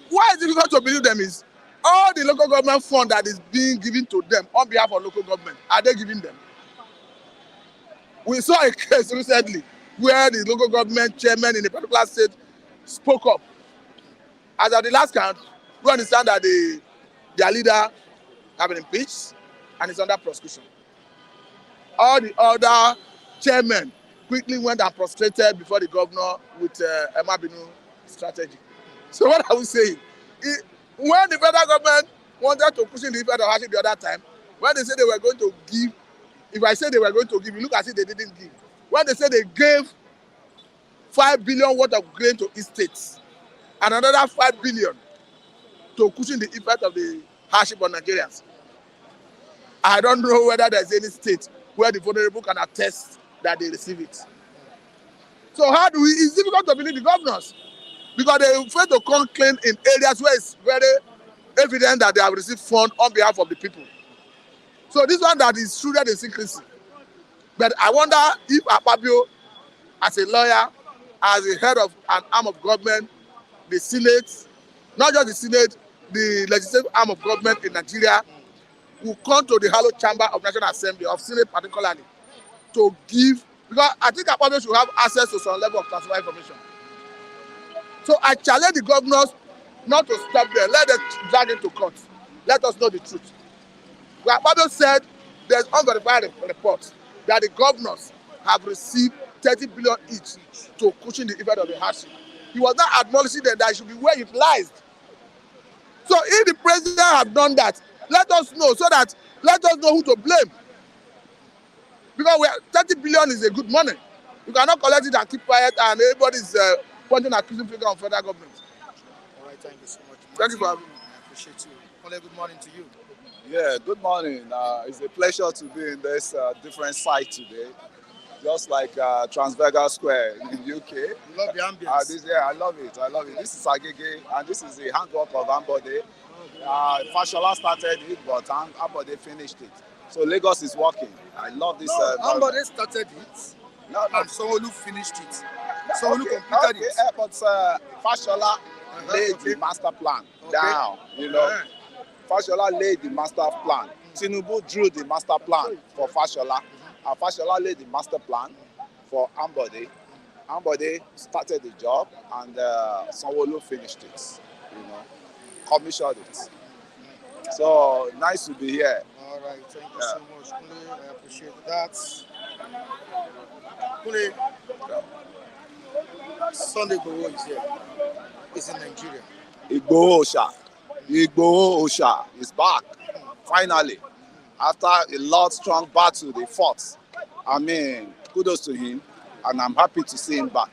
Why it's difficult to believe them is all the local government fund that is being given to them on behalf of local government, are they giving them? We saw a case recently where the local government chairman in a particular state spoke up. As of the last count, we understand that their leader has been impeached and is under prosecution. All the other chairmen quickly went and prostrated before the governor with Emma Binu strategy. So what are we saying? When the federal government wanted to push in the effect of hardship the other time, when they said they were going to give, if I say they were going to give, you look as if they didn't give. When they said they gave 5 billion worth of grain to each states and another 5 billion to cushion the effect of the hardship on Nigerians, I don't know whether there's any state where the vulnerable can attest that they receive it. So how do we, it's difficult to believe the governors because they fail to come clean in areas where it's very evident that they have received funds on behalf of the people. So this one that is shrouded in secrecy, But I wonder if Akpabio, as a lawyer, as the head of an arm of government, the Senate, not just the Senate, the legislative arm of government in Nigeria, will come to the hallowed chamber of National Assembly, of Senate particularly, to give, because I think Akpabio should have access to some level of classified information. So I challenge the governors not to stop there. Let them drag into court. Let us know the truth. Well, Akpabio said there's unverified reports that the governors have received 30 billion each to cushion the effect of the hardship. He was not acknowledging that it should be well utilized. So if the president have done that, let us know so that let us know who to blame. Because 30 billion is a good money. You cannot collect it and keep quiet and everybody is pointing accusing finger on federal government. All right, thank you so much. Thank you for having me. I appreciate you. Ole, good morning to you. Yeah, good morning. It's a pleasure to be in this different site today, just like Transvagal Square in UK. You love the ambience. I love it. I love it. This is Agege, and this is the handwork of Ambode. Fashola started it, but Ambode finished it. So Lagos is working. I love this. Ambode started it, and Sanwo-Olu finished it. Sanwo-Olu completed it. But Fashola laid the master plan down, you know. Fashola laid the master plan. Tinubu drew the master plan for Fashola. And Fashola laid the master plan for Ambode. Ambode started the job and Sanwo-Olu finished it, you know, commissioned it. So nice to be here. All right, thank you so much, Kule. I appreciate that. Kule, Sunday Igboho is here. It's in Nigeria. Igboho Osha is back, finally. After a strong battle they fought. I mean, kudos to him, and I'm happy to see him back.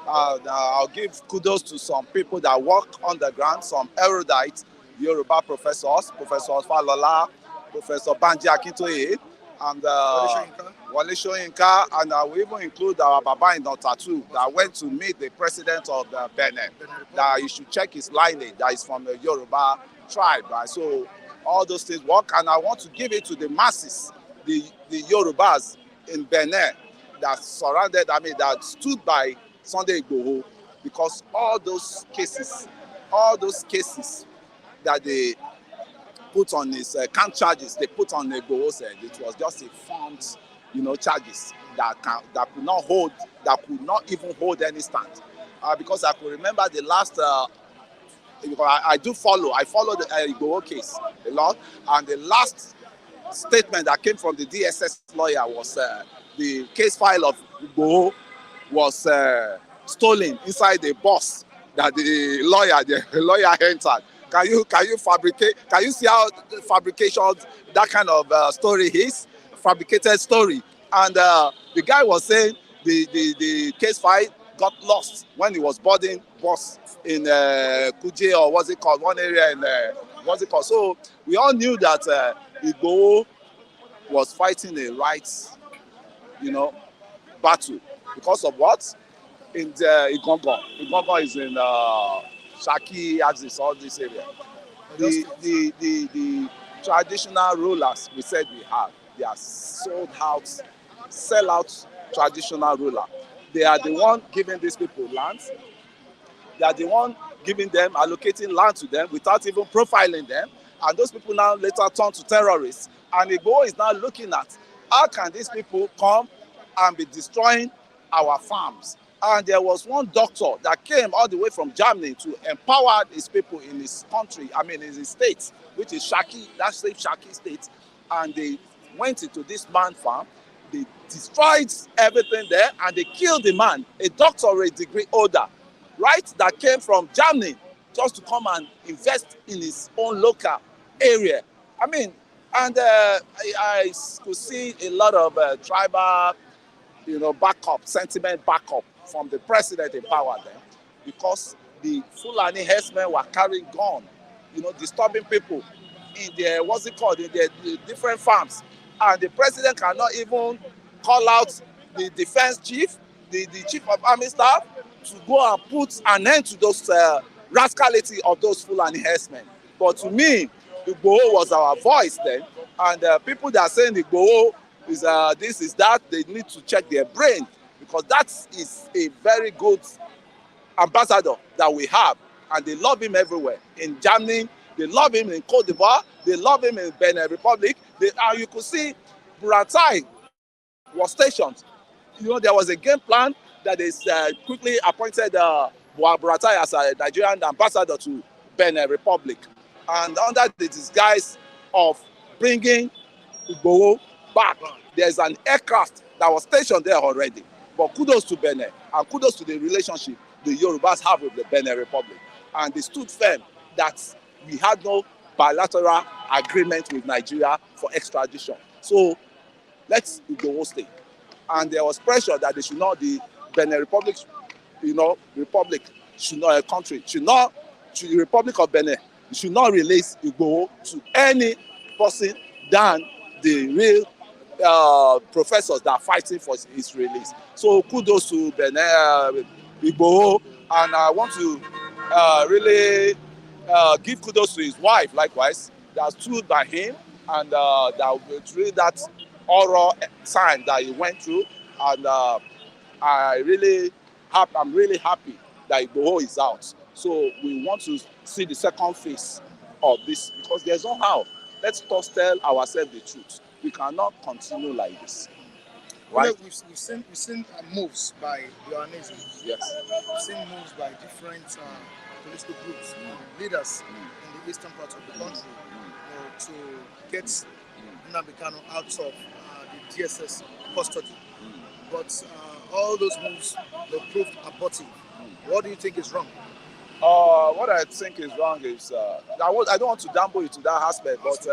I'll give kudos to some people that work on the ground, some erudite Yoruba professors, Professor Falola, Professor Banji Akintoye, and Wale Soyinka, and we even include our Baba in Tattoo that went to meet the president of the Benin, that you should check his lineage, that is from the Yoruba tribe. Right? So all those things work, and I want to give it to the masses, the Yorubas in Benin that surrounded, that stood by Sunday Igboho, because all those cases that they put on his count charges, they put on Igboho's head, it was just a formed, charges that could not even hold any stand. Because I could remember the last, I follow the Igboho case a lot, and the last statement that came from the DSS lawyer was the case file of Igboho was stolen inside the bus that the lawyer entered. Can you fabricate? Can you see how fabrication that kind of story is? Fabricated story. And the guy was saying the case file got lost when he was boarding bus in Kuje, or what's it called? One area in what's it called? So we all knew that Igboho was fighting a rights, battle because of what? In Igongon. Igongon is in Shaki, Axis, all this area. The traditional rulers we said we have, they are sell out traditional ruler. They are the one giving these people land. They are the one giving them, allocating land to them without even profiling them. And those people now later turn to terrorists. And Igboho is now looking at how can these people come and be destroying our farms. And there was one doctor that came all the way from Germany to empower his people in his country, in his state, which is Shaki, that same Shaki state. And they went into this man's farm, they destroyed everything there, and they killed the man, a doctorate degree holder, right, that came from Germany just to come and invest in his own local area. And I could see a lot of tribal, sentiment backup from the president in power then, because the Fulani herdsmen were carrying gun, disturbing people in their, in their different farms. And the president cannot even call out the defense chief, the chief of army staff, to go and put an end to those rascality of those Fulani herdsmen. But to me, Igboho was our voice then, and people that are saying Igboho this is that. They need to check their brain, because that is a very good ambassador that we have, and they love him everywhere. In Germany, they love him. In Cote d'Ivoire, they love him. In Benin Republic, and you could see Buratai was stationed. There was a game plan that is quickly appointed Buratai as a Nigerian ambassador to Benin Republic, and under the disguise of bringing Igboho back, there's an aircraft that was stationed there already. But kudos to Benin, and kudos to the relationship the Yorubas have with the Benin Republic. And they stood firm that we had no bilateral agreement with Nigeria for extradition. So let's Igboho stay. And there was pressure that they should not, the Benin Republic, Republic should not, the Republic of Benin should not release Igboho to any person than the real professors that are fighting for his release. So kudos to Benin, Igboho, and I want to really give kudos to his wife likewise, that stood by him, and that through that oral time that he went through, and I'm really happy that Igboho is out. So we want to see the second phase of this, because there's no how. Let's just tell ourselves the truth. We cannot continue like this. Right? We've seen moves by the Ohaneses. Yes. We've seen moves by different political groups, leaders in the eastern part of the country, to get Nnamdi Kanu out of the DSS custody. But all those moves, they proved abortive. What do you think is wrong? What I think is wrong is I don't want to damble you to that aspect, but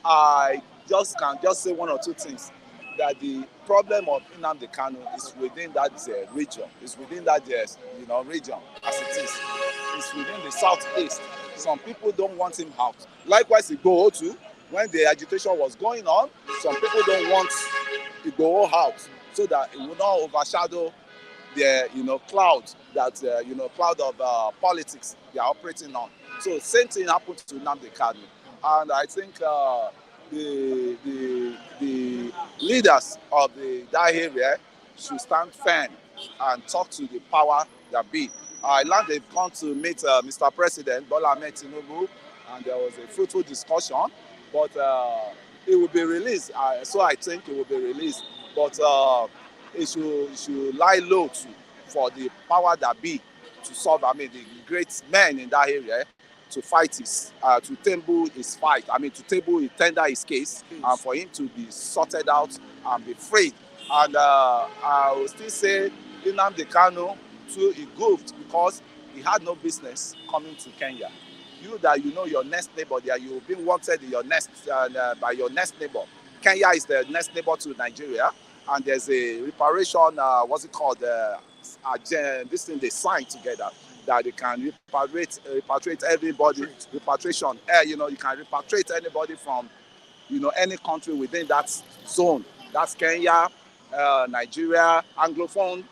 I can just say one or two things. That the problem of Nnamdi Kanu is within that region. It's within that region as it is. It's within the southeast. Some people don't want him out. Likewise, Igboho too. When the agitation was going on, some people don't want Igboho out, so that it will not overshadow the cloud that cloud of politics they are operating on. So same thing happened to Nnamdi Kanu, and I think the leaders of that area should stand firm and talk to the power that be. I learned they've gone to meet Mr. President Bola Ahmed Tinubu, and there was a fruitful discussion, but it will be released. So I think it will be released, but it should lie low for the power that be to solve. The great men in that area to fight to table his fight. To tender his case, and for him to be sorted out and be freed. And I will still say Nnamdi Kanu too, he goofed because he had no business coming to Kenya. Your next neighbor there, you've been wanted in your next by your next neighbor. Kenya is the next neighbor to Nigeria, and there's a reparation. What's it called? This thing they signed together, that they can repatriate everybody. Repatriation. You can repatriate anybody from, any country within that zone. That's Kenya, Nigeria, Anglophone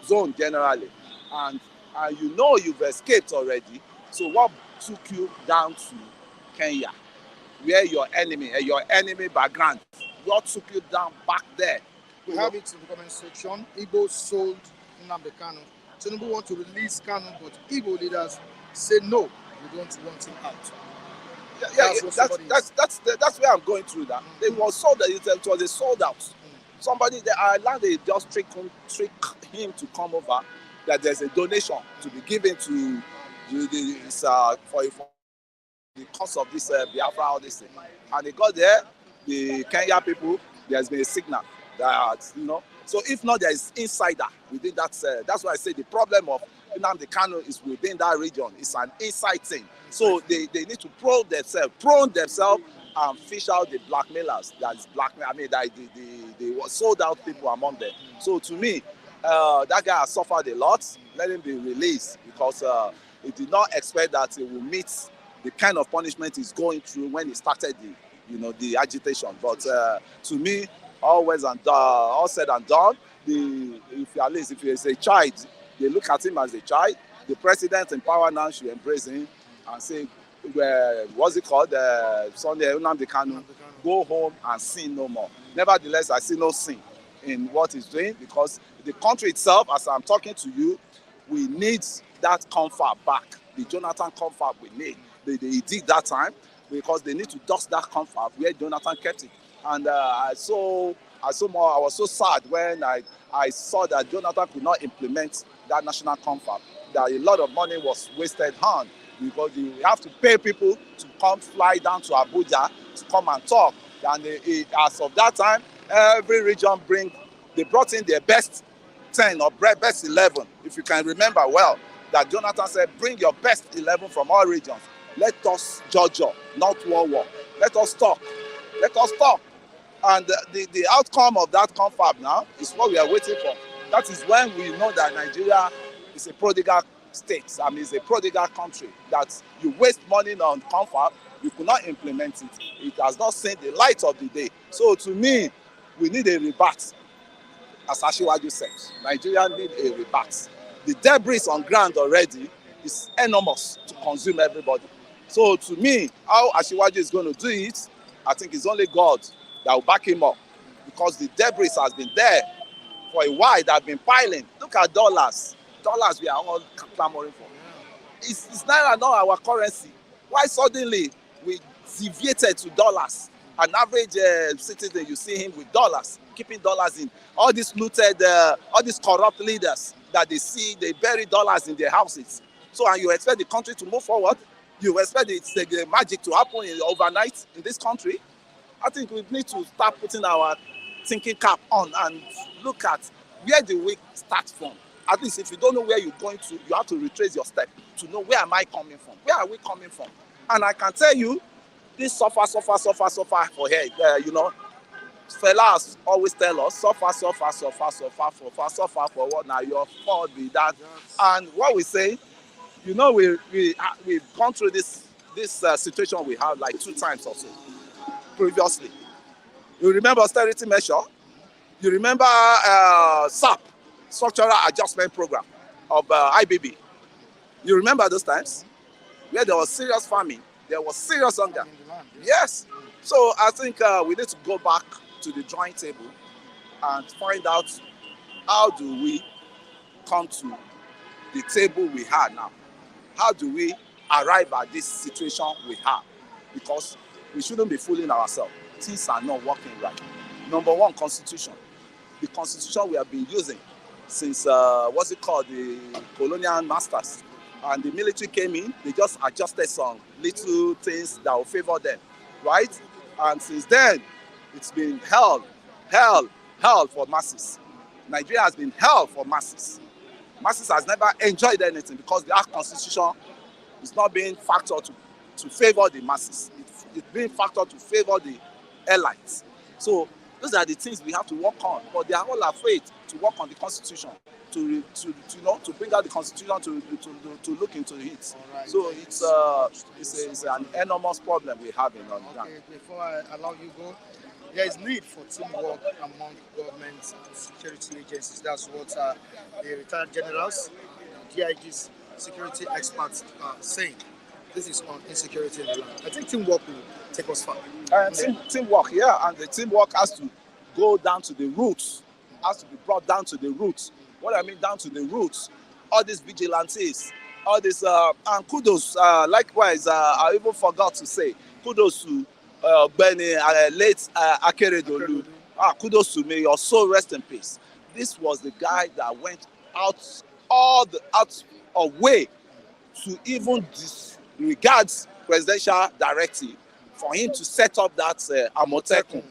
zone generally. And you've escaped already. So what took you down to Kenya, where your enemy background? What took you down back there? We have it in the comment section. Igbo sold Nnamdi Kanu. Tinubu want to release Kanu, but Igbo leaders say no, we don't want him out. That's where I'm going through that. It was sold out. It was a sold out. Somebody they just trick him to come over. That there's a donation to be given to for the cost of this Biafra, all this thing. And they got there. The Kenya people, there's been a signal that So if not, there is insider within that. That's why I say the problem of Nnamdi Kanu is within that region. It's an inside thing. So they need to prone themselves and fish out the blackmailers. That is blackmail. They sold out people among them. So to me, that guy has suffered a lot. Let him be released, because he did not expect that he will meet the kind of punishment he's going through when he started the agitation. But to me, all said and done, if he is a child, they look at him as a child. The president in power now should embrace him and say, what's it called? Sunday Igboho, go home and sin no more. Nevertheless, I see no sin in what he's doing, because the country itself, as I'm talking to you, we need that comfort back. The Jonathan comfort we need. They did that time, because they need to dust that comfort where Jonathan kept it. And I was so sad when I saw that Jonathan could not implement that national comfort, that a lot of money was wasted on, because you have to pay people to come fly down to Abuja to come and talk. And as of that time, every region they brought in their best 10 or best 11, if you can remember well, that Jonathan said, bring your best 11 from all regions. Let us judge, not war. Let us talk. Let us talk. And the outcome of that confab now is what we are waiting for. That is when we know that Nigeria is a prodigal state. I mean, it's a prodigal country, that you waste money on confab, you could not implement it. It has not seen the light of the day. So to me, we need a rebate. As Asiwaju said, Nigeria need a rebate. The debris on ground already is enormous to consume everybody. So to me, how Asiwaju is going to do it, I think it's only God that will back him up, because the debris has been there for a while, that have been piling. Look at dollars. Dollars we are all clamoring for. It's naira not our currency. Why suddenly we deviated to dollars? An average citizen, you see him with dollars, keeping dollars in. All these looted, all these corrupt leaders that they see, they bury dollars in their houses. So, and you expect the country to move forward? You expect the magic to happen overnight in this country? I think we need to start putting our thinking cap on and look at where do we start from. At least if you don't know where you're going to, you have to retrace your step to know where am I coming from? Where are we coming from? And I can tell you, this suffer for here. Fellas always tell us, suffer for what now your fault be that. And what we say, we've gone through this situation we have like 2 times or so previously. You remember austerity measure? You remember SAP, Structural Adjustment Program of IBB? You remember those times? Where there was serious famine, there was serious hunger. Yes. So I think we need to go back to the drawing table and find out how do we come to the table we have now. How do we arrive at this situation we have? Because we shouldn't be fooling ourselves. Things are not working right. Number one, constitution. The constitution we have been using since, the colonial masters. And the military came in, they just adjusted some little things that will favor them, right? And since then, it's been hell for masses. Nigeria has been hell for masses. Masses has never enjoyed anything because the constitution is not being factored to favor the masses. It's being factored to favor the elites. So those are the things we have to work on. But they are all afraid to work on the constitution, to bring out the constitution to look into it. Right. So it's an enormous problem we have in London. Okay, before I allow you go, there is need for teamwork among government and security agencies. That's what the retired generals, DIGs, security experts are saying. This is on insecurity in the land. I think teamwork will take us far. Teamwork, yeah, and the teamwork has to go down to the roots, has to be brought down to the roots. What I mean down to the roots, all these vigilantes, all this, and kudos, likewise, I even forgot to say, kudos to late Akeredolu. Kudos to me, your soul rest in peace. This was the guy that went out of way to even disregard presidential directive for him to set up that Amotekun,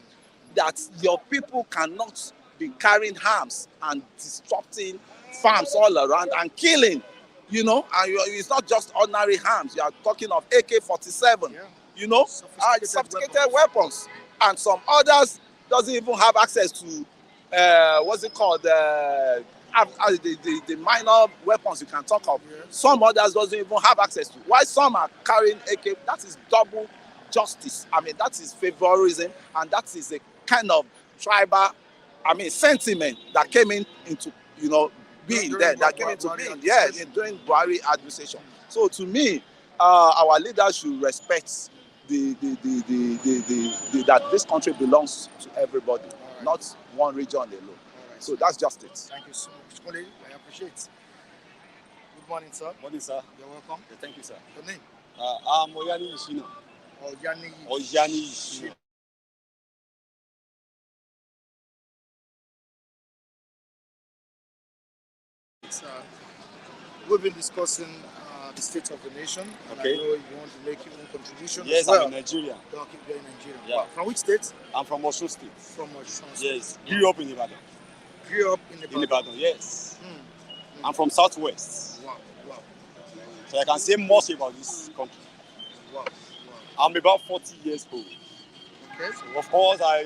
that your people cannot be carrying arms and disrupting farms all around and killing, and it's not just ordinary arms. You are talking of AK-47, sophisticated weapons. And some others doesn't even have access to, the minor weapons you can talk of. Yeah. Some others doesn't even have access to. Why some are carrying AK? That is double justice. I mean, that is favorism, and that is a kind of tribal, sentiment that came into being there. That came into being, during Buhari administration. So to me, our leaders should respect that this country belongs to everybody, not one region alone. So that's just it. Thank you so much, Kole. I appreciate it. Good morning, sir. Morning, sir. You're welcome. Yeah, thank you, sir. Your name? I'm Oyani Ishino. Oyani. Ishino. We've been discussing the state of the nation. And Okay. I know you want to make your own contribution. Yes, as well. I'm in Nigeria. Okay, you're in Nigeria. Yeah. Wow. From which state? I'm from Osun State. From Osun State. Yes. Grew up in Ibadan. Grew up in Ibadan. In Ibadan, yes. Mm. I'm from Southwest. Wow. Wow. So I can say much about this country. Wow. I'm about 40 years old. Okay. So of course, I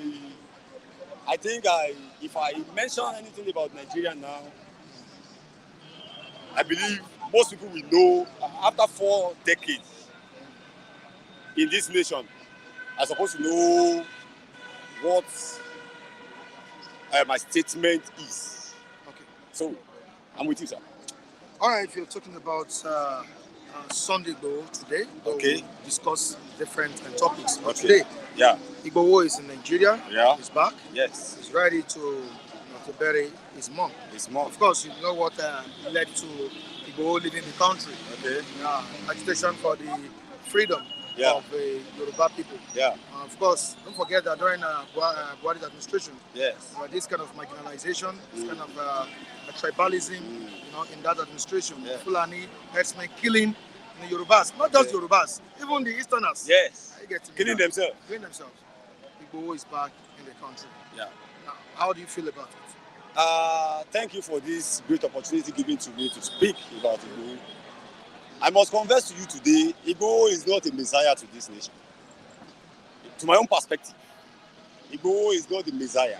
think if I mention anything about Nigeria now, I believe most people will know after 4 decades in this nation, I'm supposed to know what my statement is. Okay. So, I'm with you, sir. All right. If you're talking about Sunday Igboho today, Okay. we'll discuss different topics. But Okay. today, Yeah. Igboho is in Nigeria. Yeah. He's back. Yes. He's ready to bury his mom. It's more. Of course, you know what led to Igboho leaving the country. Okay. Agitation for the freedom Yeah. of the Yoruba people. Yeah. Of course, don't forget that during Buhari's administration, Yes. this kind of marginalization, this kind of tribalism, in that administration, Yeah. Fulani herdsmen killing the Yorubas, not just Yeah. Yorubas, even the Easterners. Yes. You get to me Killing now. themselves. Killing themselves. Igboho is back in the country. Yeah. Now, how do you feel about it? Thank you for this great opportunity given to me to speak about Igboho. I must confess to you today, Igboho is not a messiah to this nation. To my own perspective, Igboho is not the messiah.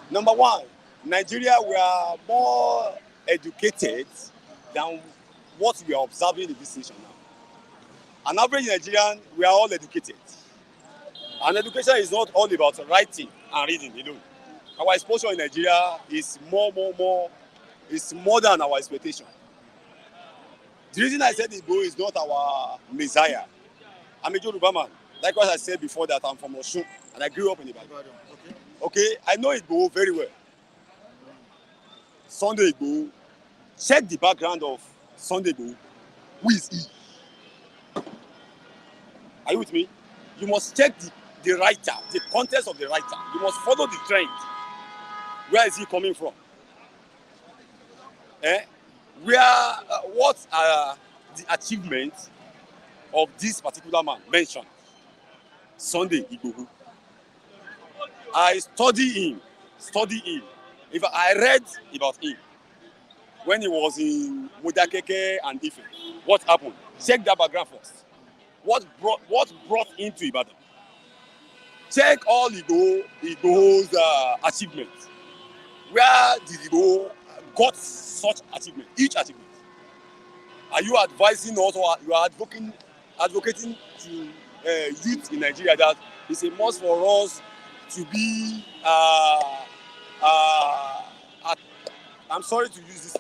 Number one, Nigeria, we are more educated than what we are observing in this nation now. An average Nigerian, we are all educated. And education is not all about writing and reading alone. Our exposure in Nigeria is it's more than our expectation. The reason I said Igboho is not our messiah, I'm a Yoruba man. Likewise, I said before that I'm from Osun and I grew up in Ibadan. Okay. Okay, I know Igboho very well. Sunday Igboho, check the background of Sunday Igboho. Who is he? Are you with me? You must check the writer, the context of the writer. You must follow the trend. Where is he coming from? What are the achievements of this particular man mentioned? Sunday Igboho. I study him. If I read about him when he was in Modakeke and Ife, what happened? Check that background first. What brought him to Ibadan? Check all Igboho's achievements. Where did Igboho got such achievement? Each achievement. Are you advising us or you are advocating to youth in Nigeria that it's a must for us to be I'm sorry to use this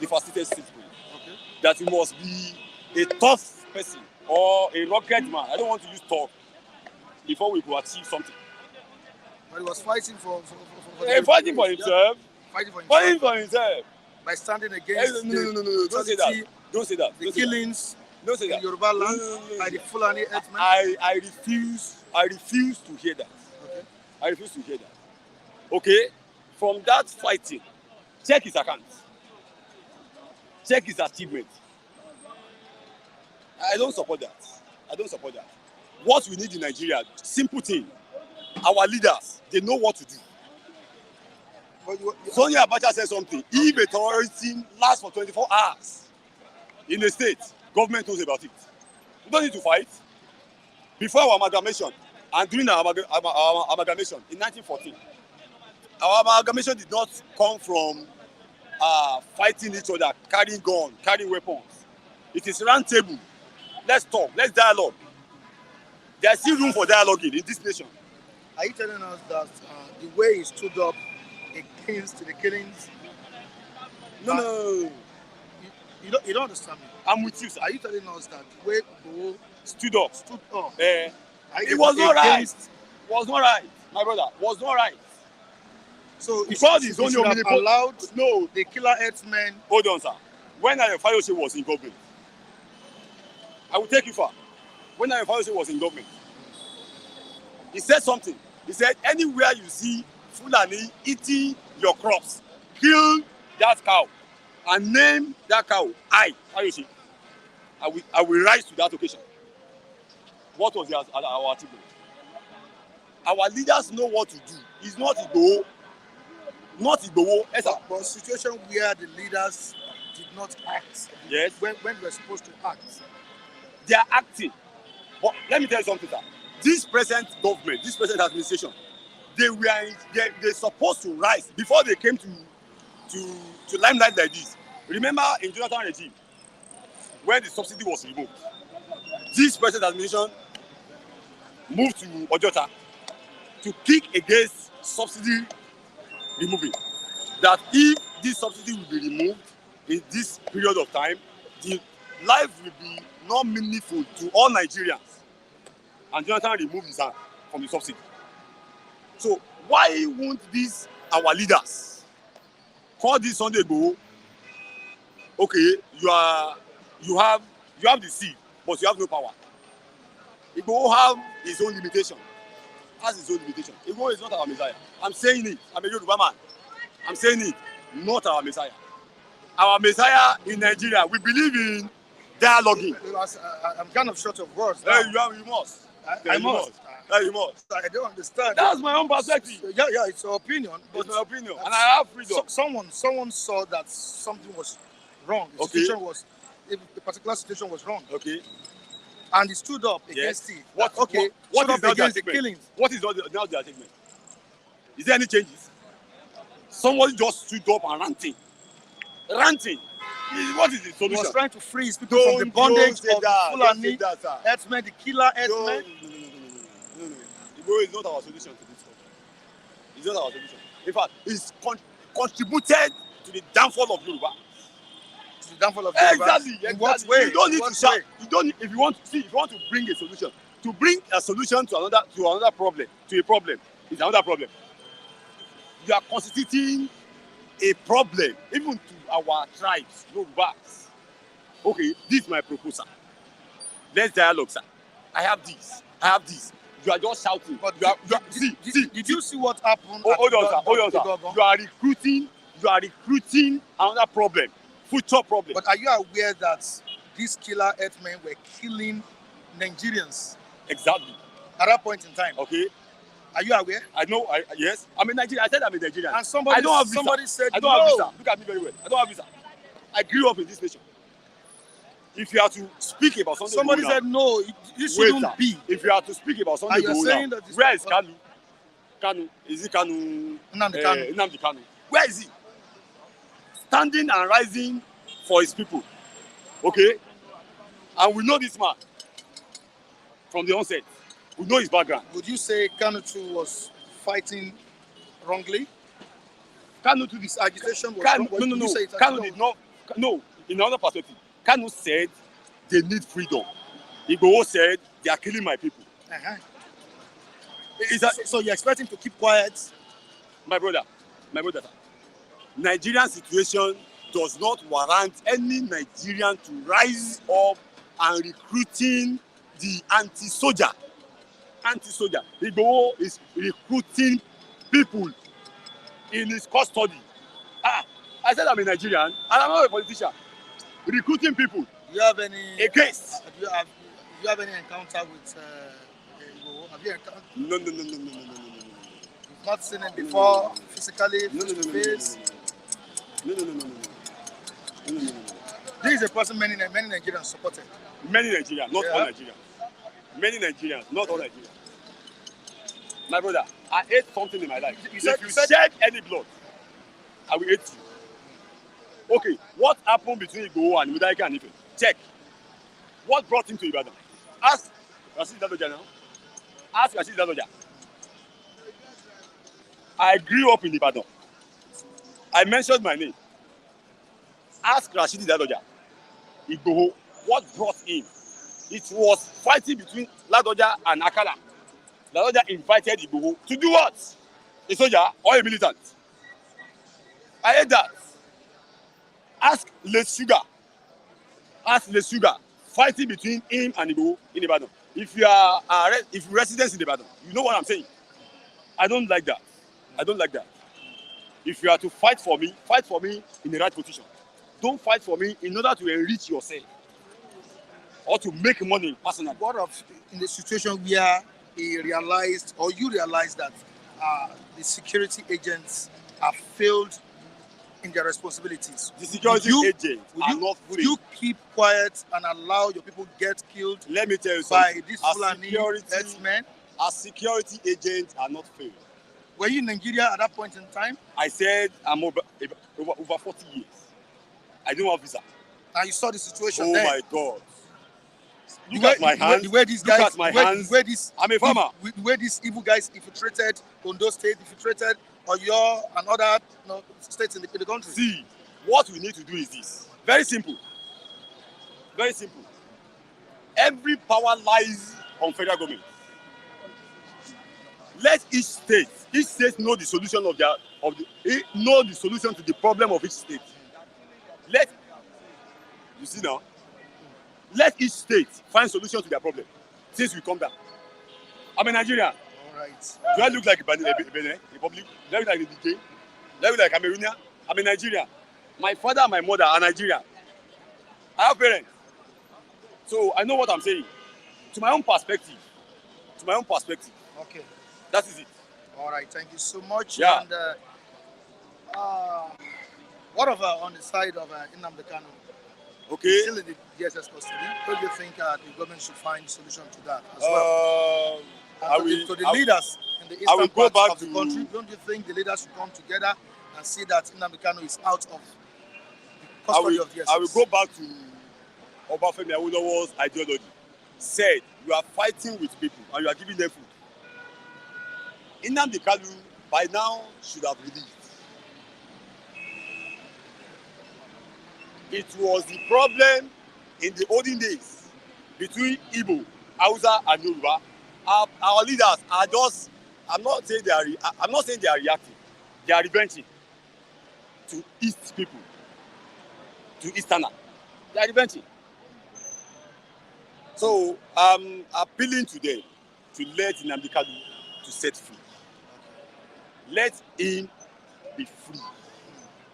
devastated statement. Okay. That you must be a tough person or a rugged man. I don't want to use tough before we could achieve something. But he was fighting for Fighting for himself. Fighting for himself. Fighting for himself. By standing against No. Don't say that. Don't say that. the killings Don't say in that. Yoruba land by the Fulani herdsmen. I refuse to hear that. Okay. I refuse to hear that. Okay? From that fighting, check his account. Check his achievement. I don't support that. What we need in Nigeria, simple thing. Our leaders, they know what to do. But Sonia Abacha said something. If a terrorist team lasts for 24 hours in the state, government knows about it. We don't need to fight. Before our amalgamation and during our amalgamation in 1914, our amalgamation did not come from fighting each other, carrying guns, carrying weapons. It is round table. Let's talk. Let's dialogue. There's still room for dialoguing in this nation. are you telling us that the way he stood up against the killings, No. you You don't understand me. I'm with you, sir. Are you telling us that where Igboho Stood up. stood up? It was not right. Was not right, my brother. Was not right. So Because it's it's only should have omnipotent. allowed No, the killer herdsmen. hold on, sir. When Fayose was in government, I will take you far. When Fayose was in government, he said something. He said, anywhere you see Fulani eating your crops, kill that cow and name that cow Fayose. I will rise to that occasion. What was our achievement? Our leaders know what to do. It's not Igboho. Not Igboho. Yes, sir. But situation where the leaders did not act Yes. when they were supposed to act. They are acting. But let me tell you something, sir. This present government, this present administration, they supposed to rise before they came to limelight like this. Remember in Jonathan regime, when the subsidy was removed, this present administration moved to Ojota to kick against subsidy removing. That if this subsidy will be removed in this period of time, the life will be not meaningful to all Nigerians. And Jonathan removed his hand from the subsidy. So why won't these our leaders call this Sunday Igboho? Okay, you have the seed, but you have no power. Igboho have his own limitation. Has his own limitation. Igboho is not our Messiah. I'm saying it. I'm a Yoruba man. I'm saying it. Not our Messiah. Our Messiah in Nigeria, we believe in dialoguing. I'm kind of short of words. Now. You must. I must. You must. I don't understand. That's my own perspective. Yeah, it's your opinion. But It's my opinion, and I have freedom. Someone saw that something was wrong. The Okay. situation was, a particular situation was wrong, Okay. and he stood up Yes. against it. What Stood is up now the against the achievement? killings. What is now the achievement? Is there any changes? Somebody just stood up and ranting. What is the He solution? was trying to free his people from the bondage of the Fulani herdsmen, the killer herdsmen. No. Igboho is not our solution to this problem. It's not our solution. In fact, it's contributed to the downfall of Yoruba. To the downfall of Yoruba. Exactly. In what way? You don't need What to shout. way? You don't. If you want to bring a solution, to bring a solution to another problem, to a problem, is another problem. You are constituting a problem even to our tribes, Yorubas. Okay, this is my proposal. Let's dialogue, sir. I have this. You are just shouting. But did you see what happened? Hold on, sir. Igogon? You are recruiting another problem, future problem. But are you aware that these killer herdsmen were killing Nigerians Exactly. at that point in time? Okay. Are you aware? I know. Yes. I'm a Nigerian. I said I'm a Nigerian. And somebody, I don't have visa. somebody said I don't have visa. Look at me very well. I don't have visa. I grew up in this nation. If you are to speak about Sunday Somebody Igboho said now, no, it shouldn't be. if you are to speak about Sunday And you're Igboho saying now, that this- where is Kanu? Kanu, is it Kanu? Nnamdi Kanu. Nnamdi Kanu. Where is he? Standing and rising for his people. Okay? And we know this man from the onset. We know his background. Would you say Kanu too was fighting wrongly? Kanu to His agitation was Kanu, wrong? no. Would you say his Kanu agitation did not. No, in another perspective, Kanu said they need freedom. Igboho said they are killing my people. Uh-huh. Is that So you expect him to keep quiet? my brother? Nigerian situation does not warrant any Nigerian to rise up and recruiting the anti-soldier. Igboho is recruiting people in his custody. I said I'm a Nigerian and I'm not a politician. Recruiting people Do you have any? against. Do you have any encounter with Igboho? Have you encountered? No. You've not seen him before, physically, face to face. No. This is a person many Nigerians supported. Many Nigerians, not all Yeah. Nigerians. Many Nigerians, not all Nigerians. My brother, I ate something in my life. You If said- you you said- shed any blood, I will eat you. Okay, what happened between Igboho and Mudaike and Ife? Check. What brought him to Ibadan? Ask Rashid Ladoja now. Ask Rashid Ladoja. I grew up in Ibadan. I mentioned my name. Ask Rashid Ladoja. Igboho, what brought him? It was fighting between Ladoja and Akala. Ladoja invited Igboho to do what? A soldier or a militant? I hate that. Ask Les Sugar. Ask Les Sugar. Fighting between him and Igboho in Ibadan. If you are if you residents in Ibadan, you know what I'm saying. I don't like that. I don't like that. If you are to fight for me in the right position. Don't fight for me in order to enrich yourself or to make money personally. What of in the situation where he realized, or you realized that the security agents have failed in their responsibilities? The security agents are not free. Would you keep quiet and allow your people get killed? Let me tell you something. By these Fulani herdsmen? As security agents are not failed. Were you in Nigeria at that point in time? I said I'm over 40 years. I don't have visa. And you saw the situation Oh then. my God. Look at my hands. The way these guys, look at my hands. I'm a farmer. The way these evil guys infiltrated Ondo State, infiltrated Oyo and other states in the country. See, what we need to do is this. Very simple. Very simple. Every power lies on federal government. Let each state know the solution know the solution to the problem of each state. You see now, let each state find solution to their problem since we come down. I'm a Nigerian. All right. Do I look like Benin Republic? Do I look like a DJ? Do I look like Cameroonian? I'm a Nigerian. My father and my mother are Nigerian. I have parents. So I know what I'm saying. To my own perspective. Okay. That is it. All right. Thank you so much. Yeah. And what of on the side of Nnamdi Kanu? Okay. Still in the DSS custody. Don't you think the government should find a solution to that as well? To the leaders in the eastern part of the country, don't you think the leaders should come together and see that Nnamdi Kanu is out of the custody of DSS? I will go back to Obafemi Awolowo's ideology. Said, you are fighting with people and you are giving them food. Nnamdi Kanu by now should have released. It was the problem in the olden days between Igbo, Hausa, and Yoruba. Our leaders are just. I'm not saying they are reacting. They are revenging to East people, to Easterner. They are revenging. So I'm appealing to them to let Nnamdi Kanu to set free. Let him be free.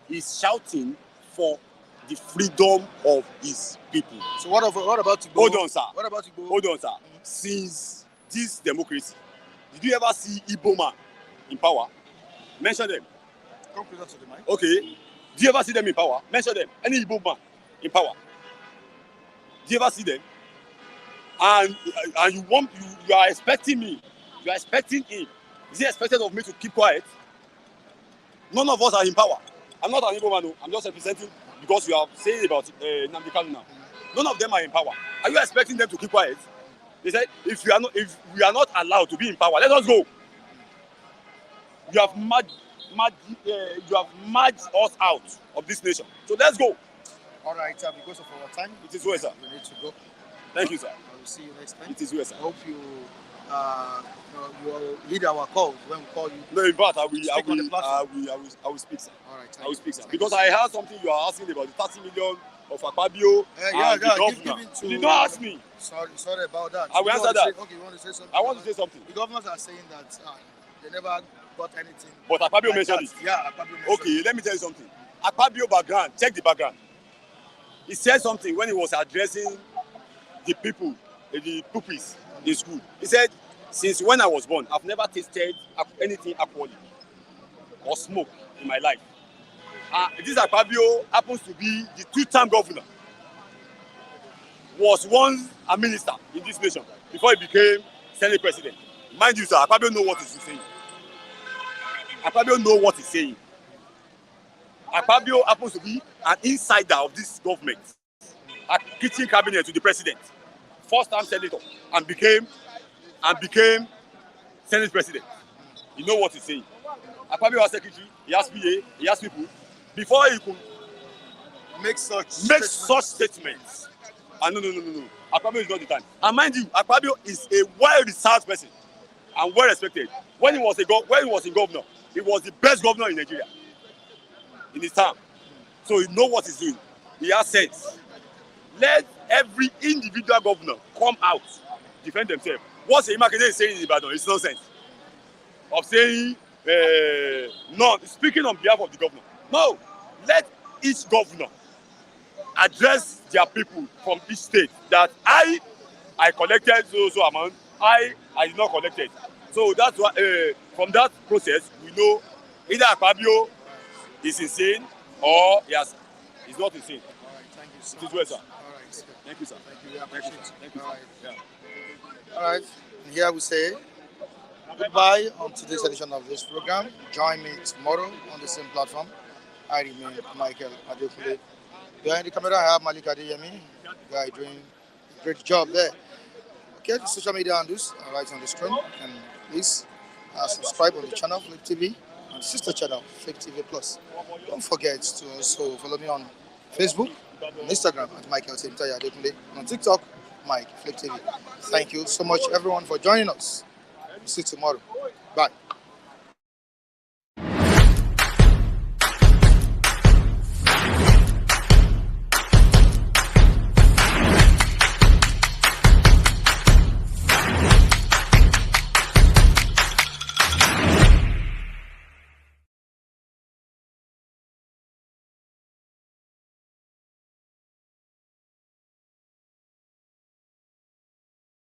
He's shouting for the freedom of his people. So what about Igboho? Hold on, sir. What about Igboho? Hold on, sir. Since this democracy, did you ever see Igbo man in power? Mention them. Come closer to the mic. Okay. Do you ever see them in power? Mention them. Any Igbo man in power? Do you ever see them? And you are expecting me. You are expecting him. Is he expected of me to keep quiet? None of us are in power. I'm not an Igbo man. I'm just representing. Because you are saying about Nnamdi Kanu now. None of them are in power. Are you expecting them to keep quiet? They said, if we are not allowed to be in power, let us go. You have merged us out of this nation. So let's go. All right, because of our time, it is well, sir. We need to go. Thank you, sir. I will see you next time. It is well, sir. I hope you will lead our calls when we call you. No, in fact, I will speak, sir. All right, I will speak, sir. Because I heard something you are asking about the 30 million of Akpabio and the governor. You did not ask me. Sorry about that. I will answer that. Okay, you want to say something? I want to say something. The governors are saying that they never got anything. But Akpabio like mentioned it. Yeah, Akpabio mentioned it. Okay, let me tell you something. Akpabio background, check the background. He said something when he was addressing the people, the pupils in school. He said, since when I was born, I've never tasted anything alcoholic or smoke in my life. This Akpabio happens to be the two-term governor. Was once a minister in this nation before he became Senate president. Mind you, sir, Akpabio know what he's saying. Akpabio know what he's saying. Akpabio happens to be an insider of this government, a kitchen cabinet to the president, first-time senator, and became Senate president. You know what he's saying. Akpabio was secretary, he has PA, he has people. Before he could make such statements. And no. Akpabio is not the time. And mind you, Akpabio is a well-researched person and well-respected. When he was in governor, he was the best governor in Nigeria in his time. So he knows what he's doing. He has sense. Let every individual governor come out, defend themselves. What Seyi Makinde is saying in Ibadan is nonsense. Of saying, no, speaking on behalf of the governor. No, let each governor address their people from each state that I collected so amount, I did not collect it. So that's why from that process we know either Akpabio is insane or he's not insane. All right, thank you, sir. It is well, sir. All right, sir. Thank you, sir. Thank you. We appreciate it. Thank you, All sir. right. Yeah. All right. And here we say goodbye on today's edition of this program. Join me tomorrow on the same platform. I remain Michael Adekunle. Behind the camera, I have Malik Adeyemi. Guy doing a great job there. Okay, the social media handles are right on the screen. And please subscribe on the channel, Flip TV, and sister channel, Flip TV Plus. Don't forget to also follow me on Facebook, on Instagram at Michael Temtaya Adekunle, and on TikTok, Mike Flip TV. Thank you so much, everyone, for joining us. See you tomorrow. Bye.